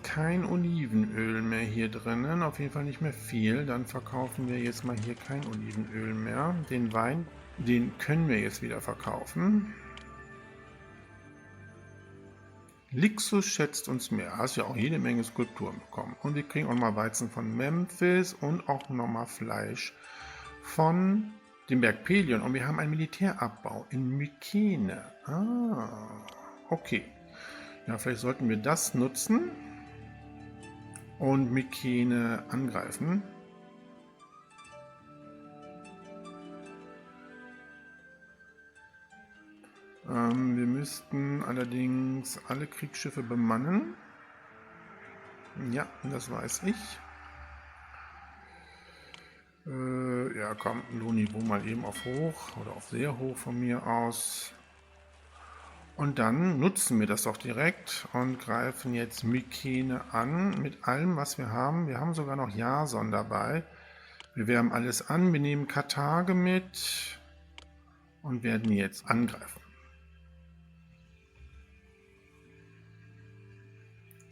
Kein Olivenöl mehr hier drinnen, auf jeden Fall nicht mehr viel. Dann verkaufen wir jetzt mal hier kein Olivenöl mehr. Den Wein, den können wir jetzt wieder verkaufen. Lixus schätzt uns mehr. Hast ja auch jede Menge Skulpturen bekommen. Und wir kriegen auch mal Weizen von Memphis und auch nochmal Fleisch von dem Berg Pelion. Und wir haben einen Militärabbau in Mykene. Ah, okay. Ja, vielleicht sollten wir das nutzen und Mykene angreifen. Wir müssten allerdings alle Kriegsschiffe bemannen. Ja, das weiß ich. Ja, komm, Lohnniveau mal eben auf hoch oder auf sehr hoch von mir aus. Und dann nutzen wir das doch direkt und greifen jetzt Mykene an mit allem, was wir haben. Wir haben sogar noch Jason dabei. Wir wärmen alles an, wir nehmen Karthage mit und werden jetzt angreifen.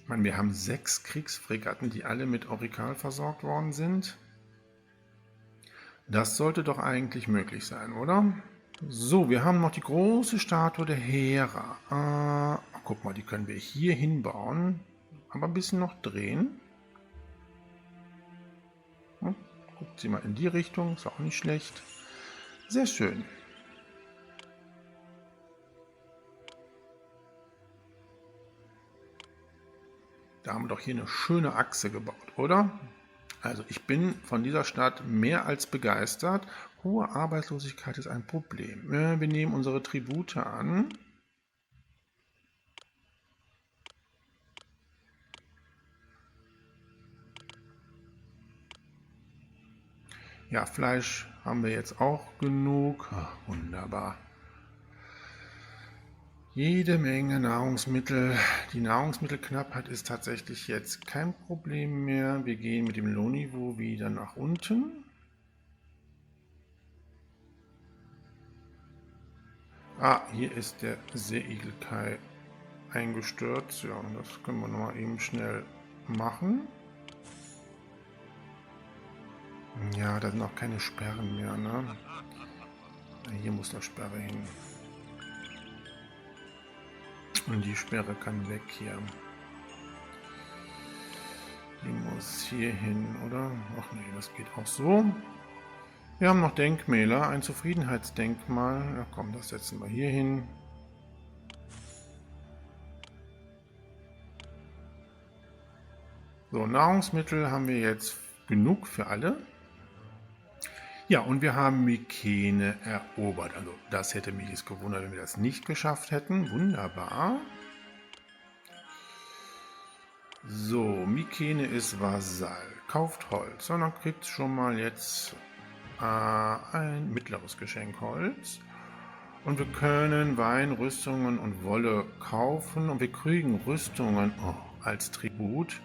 Ich meine, wir haben 6 Kriegsfregatten, die alle mit Orikal versorgt worden sind. Das sollte doch eigentlich möglich sein, oder? So, wir haben noch die große Statue der Hera. Guck mal, die können wir hier hinbauen. Aber ein bisschen noch drehen. Guckt sie mal in die Richtung, ist auch nicht schlecht. Sehr schön. Da haben wir doch hier eine schöne Achse gebaut, oder? Also ich bin von dieser Stadt mehr als begeistert. Hohe Arbeitslosigkeit ist ein Problem. Wir nehmen unsere Tribute an. Ja, Fleisch haben wir jetzt auch genug. Ach, wunderbar. Jede Menge Nahrungsmittel. Die Nahrungsmittelknappheit ist tatsächlich jetzt kein Problem mehr. Wir gehen mit dem Lohnniveau wieder nach unten. Hier ist der Seeigelkai eingestürzt. Ja, und das können wir nochmal eben schnell machen. Ja, da sind auch keine Sperren mehr, ne? Hier muss eine Sperre hin. Und die Sperre kann weg hier. Die muss hier hin, oder? Ach nee, das geht auch so. Wir haben noch Denkmäler, ein Zufriedenheitsdenkmal. Ja komm, das setzen wir hier hin. So, Nahrungsmittel haben wir jetzt genug für alle. Ja, und wir haben Mykene erobert. Also das hätte mich jetzt gewundert, wenn wir das nicht geschafft hätten. Wunderbar. So, Mykene ist Vasall. Kauft Holz. Und dann kriegt es schon mal jetzt ein mittleres Geschenk Holz. Und wir können Wein, Rüstungen und Wolle kaufen. Und wir kriegen Rüstungen als Tribut.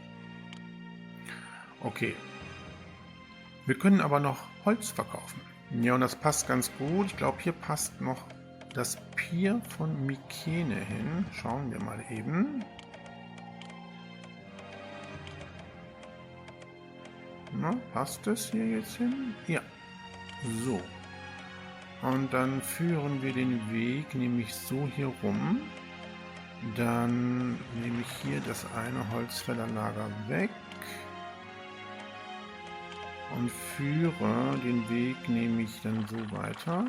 Okay. Wir können aber noch Holz verkaufen. Ja, und das passt ganz gut. Ich glaube, hier passt noch das Pier von Mykene hin. Schauen wir mal eben. Na, passt das hier jetzt hin? Ja. So. Und dann führen wir den Weg nämlich so hier rum. Dann nehme ich hier das eine Holzfällerlager weg. Und führe den Weg nämlich dann so weiter.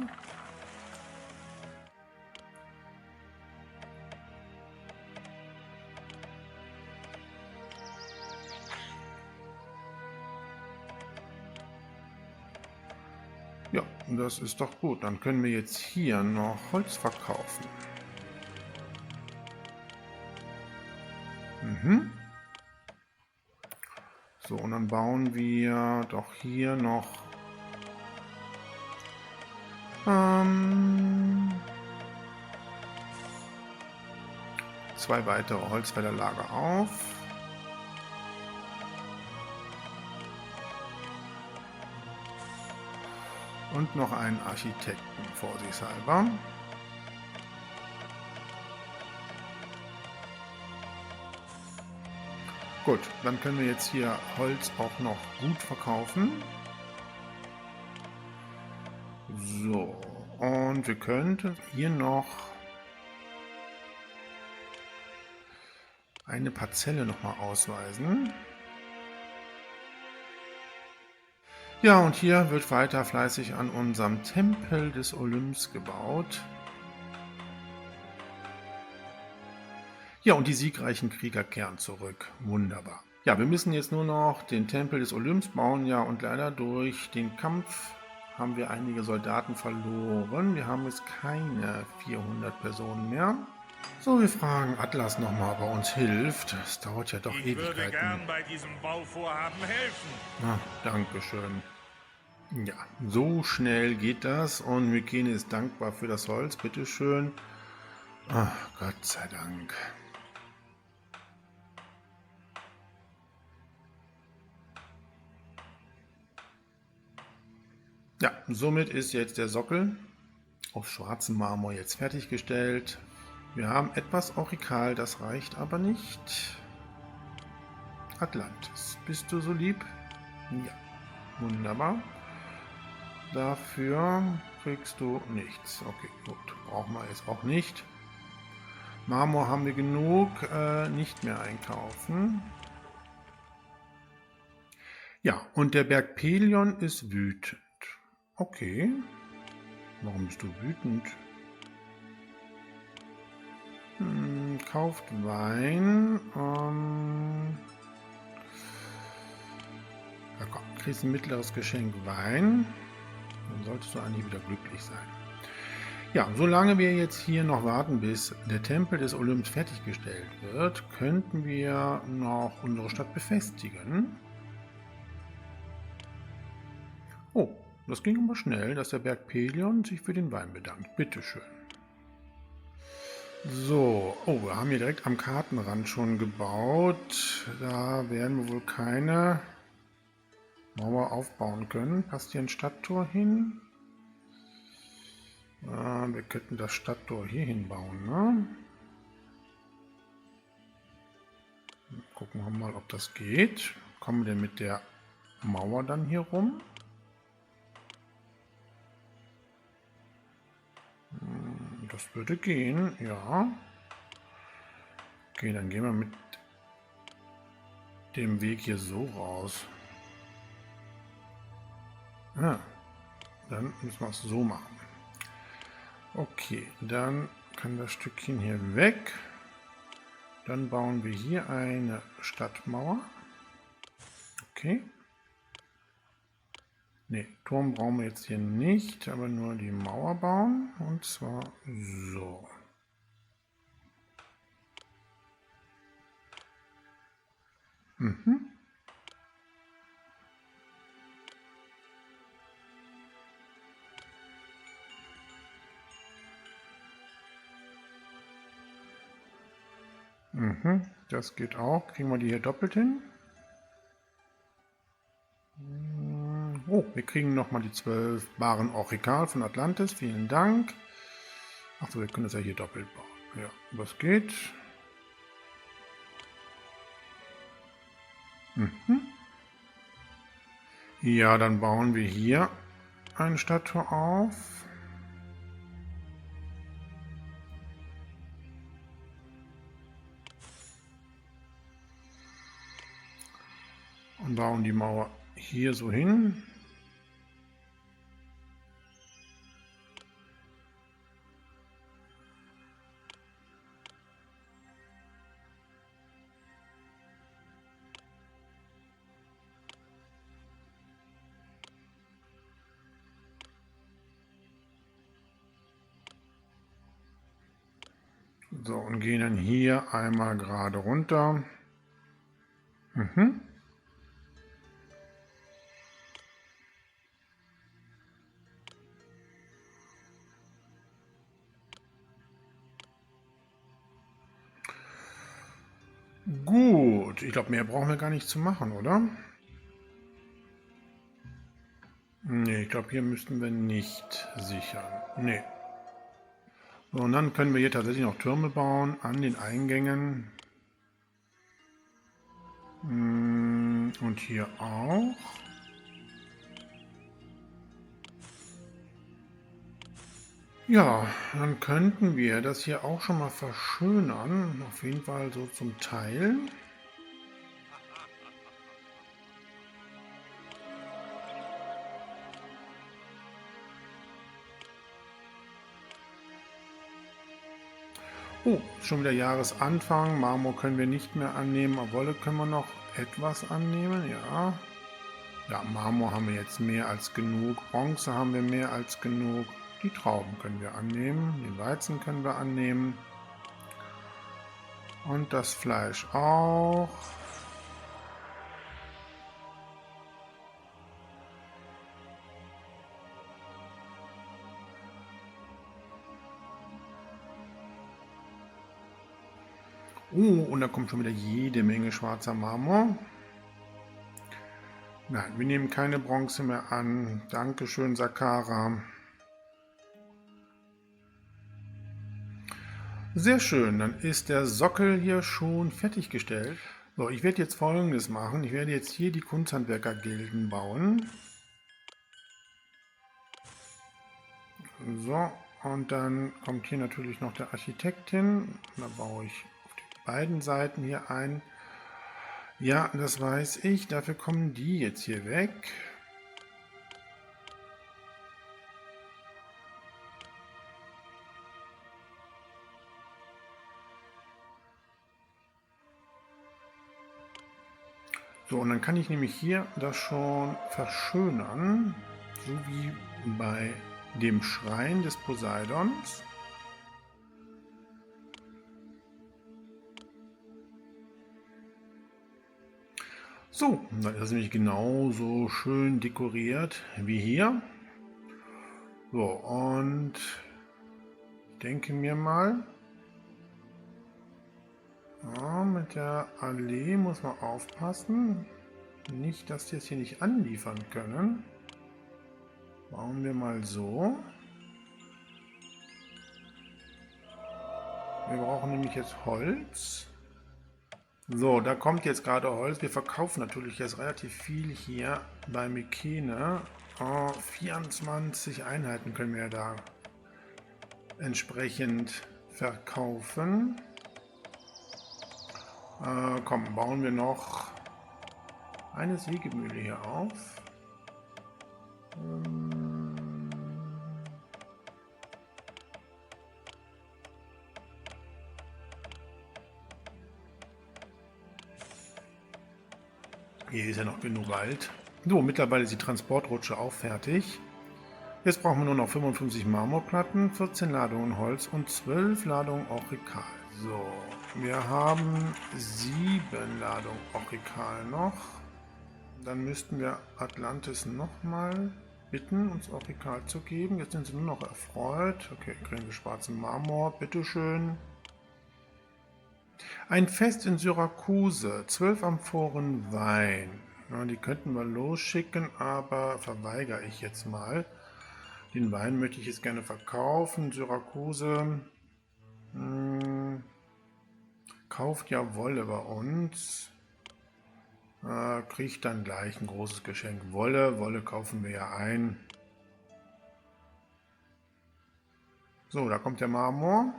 Ja, das ist doch gut. Dann können wir jetzt hier noch Holz verkaufen. So, und dann bauen wir doch hier noch zwei weitere Holzfällerlager auf. Und noch einen Architekten vorsichtshalber. Gut, dann können wir jetzt hier Holz auch noch gut verkaufen. So, und wir könnten hier noch eine Parzelle nochmal ausweisen. Ja, und hier wird weiter fleißig an unserem Tempel des Olymps gebaut. Ja, und die siegreichen Krieger kehren zurück. Wunderbar. Ja, wir müssen jetzt nur noch den Tempel des Olymps bauen. Ja, und leider durch den Kampf haben wir einige Soldaten verloren. Wir haben jetzt keine 400 Personen mehr. So, wir fragen Atlas nochmal, ob er uns hilft. Das dauert ja doch Ewigkeiten.
Ich würde gern bei diesem Bauvorhaben helfen.
Na, Dankeschön. Ja, so schnell geht das und Mykene ist dankbar für das Holz. Bitteschön. Ach, Gott sei Dank. Ja, somit ist jetzt der Sockel aus schwarzem Marmor jetzt fertiggestellt. Wir haben etwas Aurikal, das reicht aber nicht. Atlantis, bist du so lieb? Ja, wunderbar. Dafür kriegst du nichts. Okay, gut, brauchen wir jetzt auch nicht. Marmor haben wir genug, nicht mehr einkaufen. Ja, und der Berg Pelion ist wütend. Okay, warum bist du wütend? Kauft Wein. Ja, komm, kriegst ein mittleres Geschenk Wein. Dann solltest du eigentlich wieder glücklich sein. Ja, solange wir jetzt hier noch warten, bis der Tempel des Olymps fertiggestellt wird, könnten wir noch unsere Stadt befestigen. Oh, das ging aber schnell, dass der Berg Pelion sich für den Wein bedankt. Bitteschön. So, oh, wir haben hier direkt am Kartenrand schon gebaut. Da werden wir wohl keine Mauer aufbauen können. Passt hier ein Stadttor hin? Wir könnten das Stadttor hier hinbauen, ne? Gucken wir mal, ob das geht. Kommen wir denn mit der Mauer dann hier rum? Das würde gehen, ja. Okay, dann gehen wir mit dem Weg hier so raus. Ah, dann müssen wir es so machen. Okay, dann kann das Stückchen hier weg. Dann bauen wir hier eine Stadtmauer. Okay. Ne, Turm brauchen wir jetzt hier nicht, aber nur die Mauer bauen. Und zwar so. Mhm. Mhm, das geht auch. Kriegen wir die hier doppelt hin? Oh, wir kriegen nochmal die 12 Baren Orikal von Atlantis. Vielen Dank. Achso, wir können das ja hier doppelt bauen. Ja, das geht. Mhm. Ja, dann bauen wir hier eine Statue auf. Und bauen die Mauer hier so hin. So, und gehen dann hier einmal gerade runter. Mhm. Gut, ich glaube, mehr brauchen wir gar nicht zu machen, oder? Ne, ich glaube, hier müssten wir nicht sichern. Ne. So, und dann können wir hier tatsächlich noch Türme bauen an den Eingängen. Und hier auch. Ja, dann könnten wir das hier auch schon mal verschönern. Auf jeden Fall so zum Teil. Oh, ist schon wieder Jahresanfang. Marmor können wir nicht mehr annehmen. Aber Wolle können wir noch etwas annehmen, ja. Ja, Marmor haben wir jetzt mehr als genug. Bronze haben wir mehr als genug. Die Trauben können wir annehmen. Den Weizen können wir annehmen. Und das Fleisch auch. Und da kommt schon wieder jede Menge schwarzer Marmor. Nein, wir nehmen keine Bronze mehr an. Dankeschön, Sakara. Sehr schön, dann ist der Sockel hier schon fertiggestellt. So, ich werde jetzt Folgendes machen. Ich werde jetzt hier die Kunsthandwerker-Gilden bauen. So, und dann kommt hier natürlich noch der Architekt hin. Da baue ich auf den beiden Seiten hier ein. Ja, das weiß ich. Dafür kommen die jetzt hier weg. So, und dann kann ich nämlich hier das schon verschönern, so wie bei dem Schrein des Poseidons. So, dann ist es nämlich genauso schön dekoriert wie hier. So, und ich denke mir mal, ja, mit der Allee muss man aufpassen. Nicht, dass die es hier nicht anliefern können. Bauen wir mal so. Wir brauchen nämlich jetzt Holz. So, da kommt jetzt gerade Holz. Wir verkaufen natürlich jetzt relativ viel hier bei Mykene. 24 Einheiten können wir da entsprechend verkaufen. Komm, bauen wir noch eine Sägemühle hier auf. Hier ist ja noch genug Wald. So, mittlerweile ist die Transportrutsche auch fertig. Jetzt brauchen wir nur noch 55 Marmorplatten, 14 Ladungen Holz und 12 Ladungen Orikal. So, wir haben 7 Ladungen Orikal noch. Dann müssten wir Atlantis nochmal bitten, uns Orikal zu geben. Jetzt sind sie nur noch erfreut. Okay, kriegen wir schwarzen Marmor, bitteschön. Ein Fest in Syrakuse, 12 Amphoren Wein. Ja, die könnten wir losschicken, aber verweigere ich jetzt mal. Den Wein möchte ich jetzt gerne verkaufen. Syrakuse kauft ja Wolle bei uns. Kriegt dann gleich ein großes Geschenk. Wolle kaufen wir ja ein. So, da kommt der Marmor.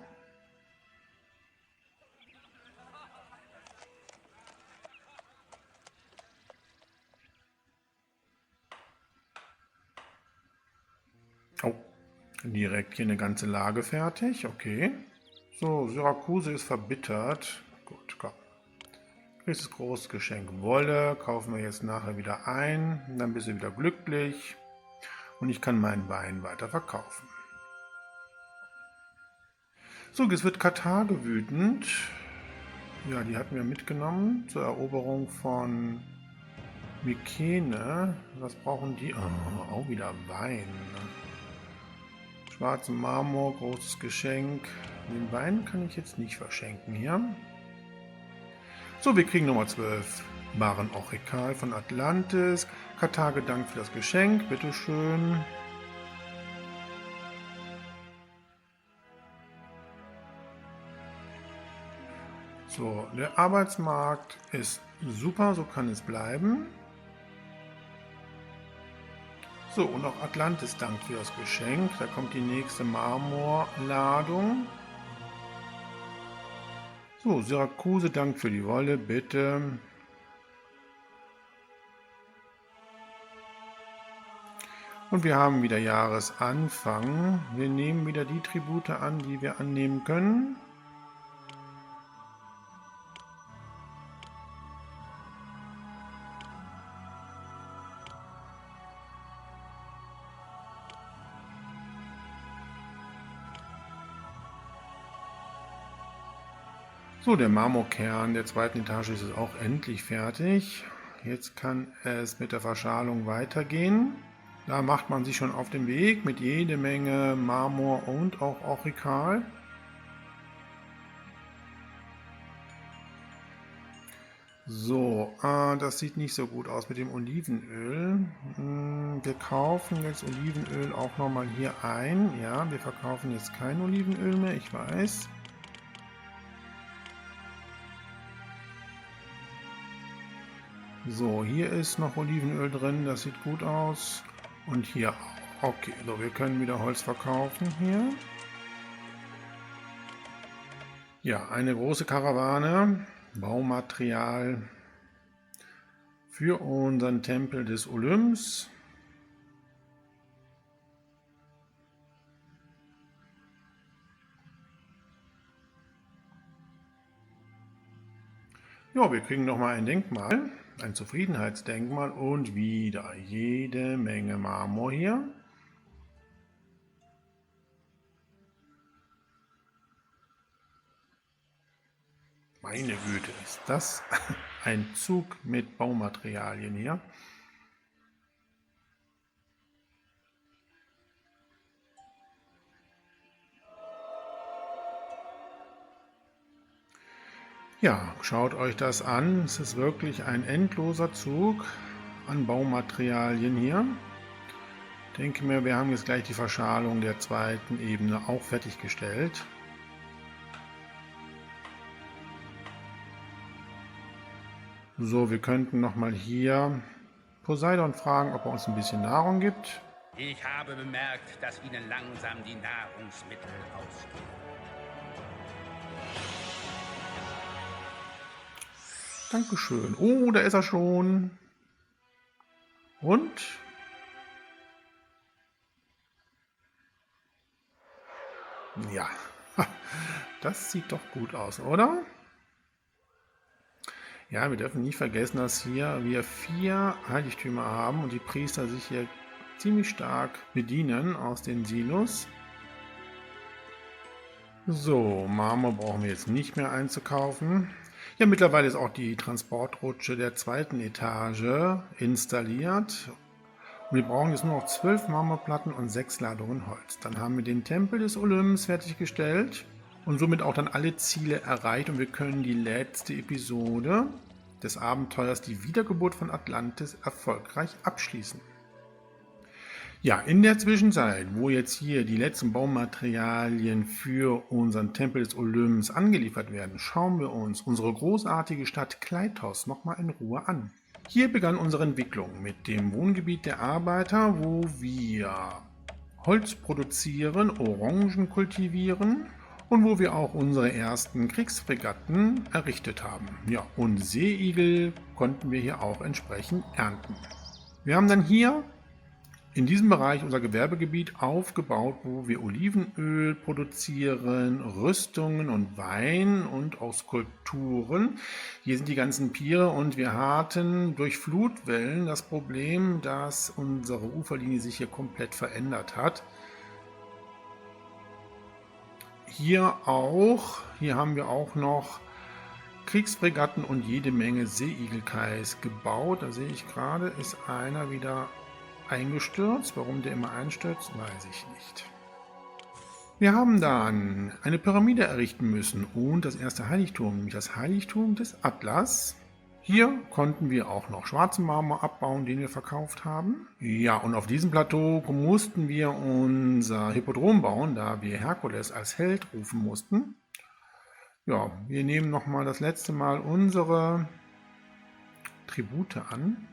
Oh, direkt hier eine ganze Lage fertig. Okay. So, Syrakuse ist verbittert. Gut, komm. Nächstes großes Geschenk Wolle. Kaufen wir jetzt nachher wieder ein. Dann bist du wieder glücklich. Und ich kann meinen Wein weiter verkaufen. So, jetzt wird Karthago wütend. Ja, die hatten wir mitgenommen zur Eroberung von Mykene. Was brauchen die? Oh, auch wieder Wein. Schwarzen Marmor, großes Geschenk. Den Wein kann ich jetzt nicht verschenken hier. So, wir kriegen Nummer 12. Waren Orikal von Atlantis. Karthago dankt für das Geschenk. Bitteschön. So, der Arbeitsmarkt ist super, so kann es bleiben. So, und auch Atlantis dankt für das Geschenk. Da kommt die nächste Marmorladung. So, Syrakuse dankt für die Wolle, bitte. Und wir haben wieder Jahresanfang. Wir nehmen wieder die Tribute an, die wir annehmen können. So, der Marmorkern der zweiten Etage ist jetzt auch endlich fertig. Jetzt kann es mit der Verschalung weitergehen. Da macht man sich schon auf den Weg mit jede Menge Marmor und auch Orikal. So, das sieht nicht so gut aus mit dem Olivenöl. Wir kaufen jetzt Olivenöl auch nochmal hier ein. Ja, wir verkaufen jetzt kein Olivenöl mehr, ich weiß. So, hier ist noch Olivenöl drin, das sieht gut aus. Und hier auch. Okay, so, wir können wieder Holz verkaufen hier. Ja, eine große Karawane, Baumaterial für unseren Tempel des Olymps. Ja, wir kriegen nochmal ein Denkmal. Ein Zufriedenheitsdenkmal und wieder jede Menge Marmor hier. Meine Güte, ist das ein Zug mit Baumaterialien hier. Ja, schaut euch das an. Es ist wirklich ein endloser Zug an Baumaterialien hier. Ich denke mir, wir haben jetzt gleich die Verschalung der zweiten Ebene auch fertiggestellt. So, wir könnten nochmal hier Poseidon fragen, ob er uns ein bisschen Nahrung gibt.
Ich habe bemerkt, dass Ihnen langsam die Nahrungsmittel ausgehen.
Dankeschön. Oh, da ist er schon. Und? Ja, das sieht doch gut aus, oder? Ja, wir dürfen nicht vergessen, dass hier wir 4 Heiligtümer haben und die Priester sich hier ziemlich stark bedienen aus den Silos. So, Marmor brauchen wir jetzt nicht mehr einzukaufen. Ja, mittlerweile ist auch die Transportrutsche der 2. Etage installiert. Und wir brauchen jetzt nur noch 12 Marmorplatten und 6 Ladungen Holz. Dann haben wir den Tempel des Olymps fertiggestellt und somit auch dann alle Ziele erreicht. Und wir können die letzte Episode des Abenteuers, die Wiedergeburt von Atlantis, erfolgreich abschließen. Ja, in der Zwischenzeit, wo jetzt hier die letzten Baumaterialien für unseren Tempel des Olymps angeliefert werden, schauen wir uns unsere großartige Stadt Kleitos nochmal in Ruhe an. Hier begann unsere Entwicklung mit dem Wohngebiet der Arbeiter, wo wir Holz produzieren, Orangen kultivieren und wo wir auch unsere ersten Kriegsfregatten errichtet haben. Ja, und Seeigel konnten wir hier auch entsprechend ernten. Wir haben dann hier in diesem Bereich unser Gewerbegebiet aufgebaut, wo wir Olivenöl produzieren, Rüstungen und Wein und auch Skulpturen. Hier sind die ganzen Piere und wir hatten durch Flutwellen das Problem, dass unsere Uferlinie sich hier komplett verändert hat. Hier haben wir auch noch Kriegsfregatten und jede Menge Seeigelkais gebaut. Da sehe ich gerade, ist einer wieder eingestürzt. Warum der immer einstürzt, weiß ich nicht. Wir haben dann eine Pyramide errichten müssen und das erste Heiligtum, nämlich das Heiligtum des Atlas. Hier konnten wir auch noch schwarzen Marmor abbauen, den wir verkauft haben. Ja, und auf diesem Plateau mussten wir unser Hippodrom bauen, da wir Herkules als Held rufen mussten. Ja, wir nehmen nochmal das letzte Mal unsere Tribute an.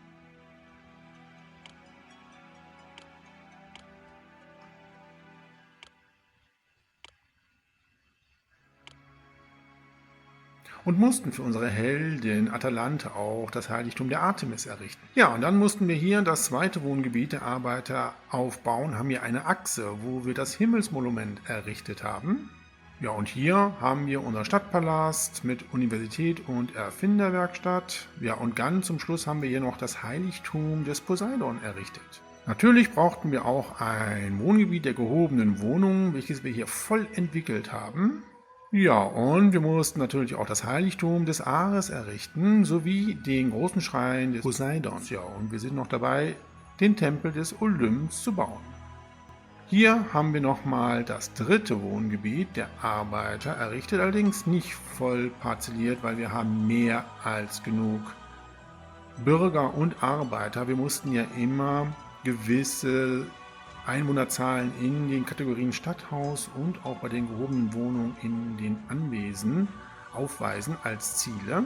Und mussten für unsere Heldin Atalante auch das Heiligtum der Artemis errichten. Ja, und dann mussten wir hier das zweite Wohngebiet der Arbeiter aufbauen, haben hier eine Achse, wo wir das Himmelsmonument errichtet haben. Ja, und hier haben wir unser Stadtpalast mit Universität und Erfinderwerkstatt. Ja, und ganz zum Schluss haben wir hier noch das Heiligtum des Poseidon errichtet. Natürlich brauchten wir auch ein Wohngebiet der gehobenen Wohnungen, welches wir hier voll entwickelt haben. Ja, und wir mussten natürlich auch das Heiligtum des Ares errichten, sowie den großen Schrein des Poseidons. Ja, und wir sind noch dabei, den Tempel des Olymps zu bauen. Hier haben wir nochmal das dritte Wohngebiet der Arbeiter errichtet, allerdings nicht voll parzelliert, weil wir haben mehr als genug Bürger und Arbeiter. Wir mussten ja immer gewisse Einwohnerzahlen in den Kategorien Stadthaus und auch bei den gehobenen Wohnungen in den Anwesen aufweisen als Ziele.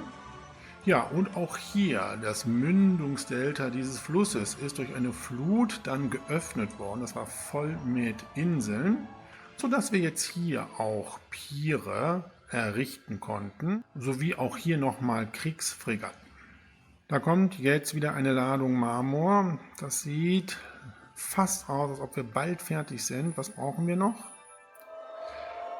Ja, und auch hier das Mündungsdelta dieses Flusses ist durch eine Flut dann geöffnet worden. Das war voll mit Inseln, sodass wir jetzt hier auch Piere errichten konnten, sowie auch hier nochmal Kriegsfregatten. Da kommt jetzt wieder eine Ladung Marmor. Das sieht fast aus, als ob wir bald fertig sind. Was brauchen wir noch?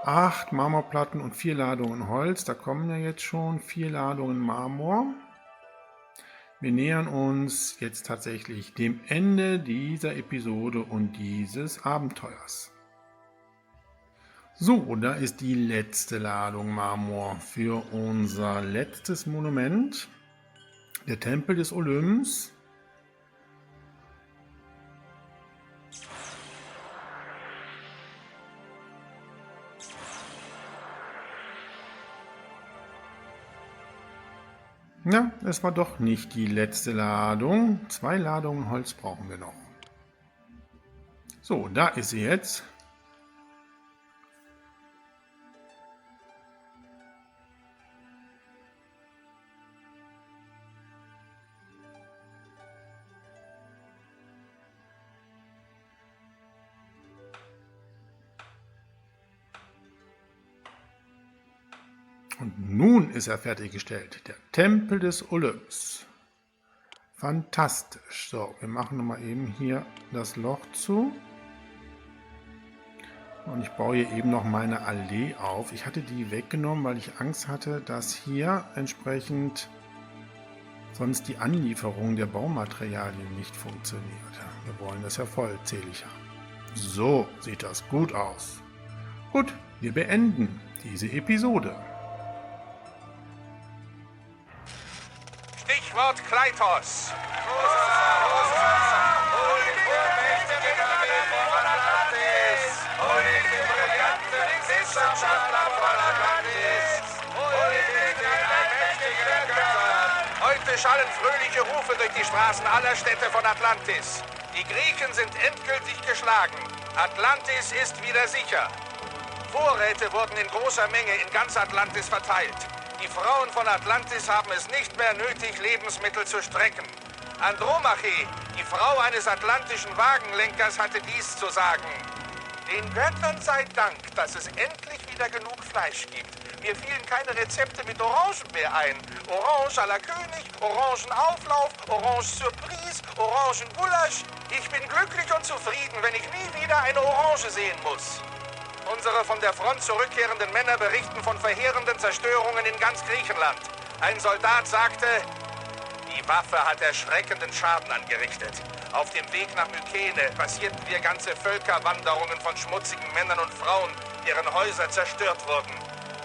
8 Marmorplatten und 4 Ladungen Holz. Da kommen ja jetzt schon 4 Ladungen Marmor. Wir nähern uns jetzt tatsächlich dem Ende dieser Episode und dieses Abenteuers. So, da ist die letzte Ladung Marmor für unser letztes Monument, der Tempel des Olymps. Ja, es war doch nicht die letzte Ladung. 2 Ladungen Holz brauchen wir noch. So, da ist sie jetzt. Und nun ist er fertiggestellt, der Tempel des Olymps. Fantastisch. So, wir machen nochmal eben hier das Loch zu. Und ich baue hier eben noch meine Allee auf. Ich hatte die weggenommen, weil ich Angst hatte, dass hier entsprechend sonst die Anlieferung der Baumaterialien nicht funktioniert. Wir wollen das ja vollzählig haben. So sieht das gut aus. Gut, wir beenden diese Episode.
Stichwort Kleitos. Heute schallen fröhliche Rufe durch die Straßen aller Städte von Atlantis. Die Griechen sind endgültig geschlagen. Atlantis ist wieder sicher. Vorräte wurden in großer Menge in ganz Atlantis verteilt. Die Frauen von Atlantis haben es nicht mehr nötig, Lebensmittel zu strecken. Andromache, die Frau eines atlantischen Wagenlenkers, hatte dies zu sagen. Den Göttern sei Dank, dass es endlich wieder genug Fleisch gibt. Mir fielen keine Rezepte mit Orangenmeer ein. Orange à la König, Orangenauflauf, Orange Surprise, Orangengulasch. Ich bin glücklich und zufrieden, wenn ich nie wieder eine Orange sehen muss. Unsere von der Front zurückkehrenden Männer berichten von verheerenden Zerstörungen in ganz Griechenland. Ein Soldat sagte, die Waffe hat erschreckenden Schaden angerichtet. Auf dem Weg nach Mykene passierten wir ganze Völkerwanderungen von schmutzigen Männern und Frauen, deren Häuser zerstört wurden.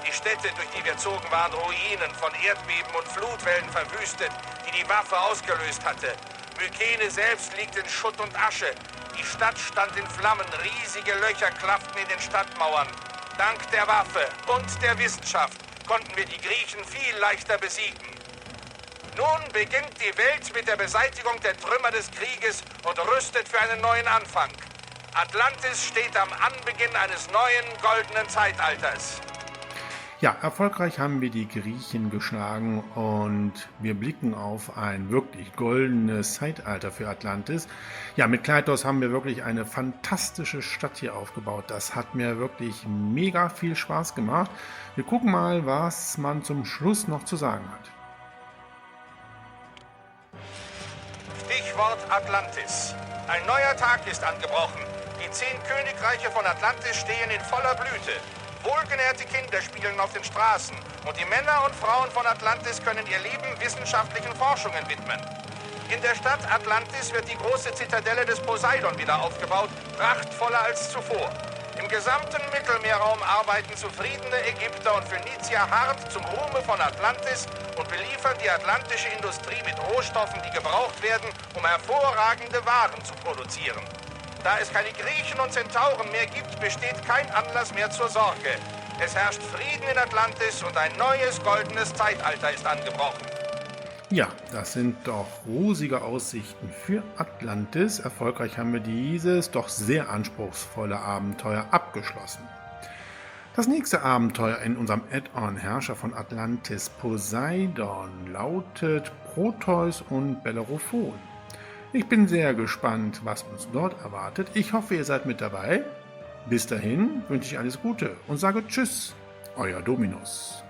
Die Städte, durch die wir zogen, waren Ruinen, von Erdbeben und Flutwellen verwüstet, die die Waffe ausgelöst hatte. Mykene selbst liegt in Schutt und Asche. Die Stadt stand in Flammen, riesige Löcher klafften in den Stadtmauern. Dank der Waffe und der Wissenschaft konnten wir die Griechen viel leichter besiegen. Nun beginnt die Welt mit der Beseitigung der Trümmer des Krieges und rüstet für einen neuen Anfang. Atlantis steht am Anbeginn eines neuen goldenen Zeitalters.
Ja, erfolgreich haben wir die Griechen geschlagen und wir blicken auf ein wirklich goldenes Zeitalter für Atlantis. Ja, mit Kleitos haben wir wirklich eine fantastische Stadt hier aufgebaut. Das hat mir wirklich mega viel Spaß gemacht. Wir gucken mal, was man zum Schluss noch zu sagen hat.
Stichwort Atlantis. Ein neuer Tag ist angebrochen. Die 10 Königreiche von Atlantis stehen in voller Blüte. Wohlgenährte Kinder spielen auf den Straßen und die Männer und Frauen von Atlantis können ihr Leben wissenschaftlichen Forschungen widmen. In der Stadt Atlantis wird die große Zitadelle des Poseidon wieder aufgebaut, prachtvoller als zuvor. Im gesamten Mittelmeerraum arbeiten zufriedene Ägypter und Phönizier hart zum Ruhme von Atlantis und beliefern die atlantische Industrie mit Rohstoffen, die gebraucht werden, um hervorragende Waren zu produzieren. Da es keine Griechen und Zentauren mehr gibt, besteht kein Anlass mehr zur Sorge. Es herrscht Frieden in Atlantis und ein neues goldenes Zeitalter ist angebrochen.
Ja, das sind doch rosige Aussichten für Atlantis. Erfolgreich haben wir dieses doch sehr anspruchsvolle Abenteuer abgeschlossen. Das nächste Abenteuer in unserem Add-on Herrscher von Atlantis Poseidon lautet Proteus und Bellerophon. Ich bin sehr gespannt, was uns dort erwartet. Ich hoffe, ihr seid mit dabei. Bis dahin wünsche ich alles Gute und sage Tschüss, euer Dominus.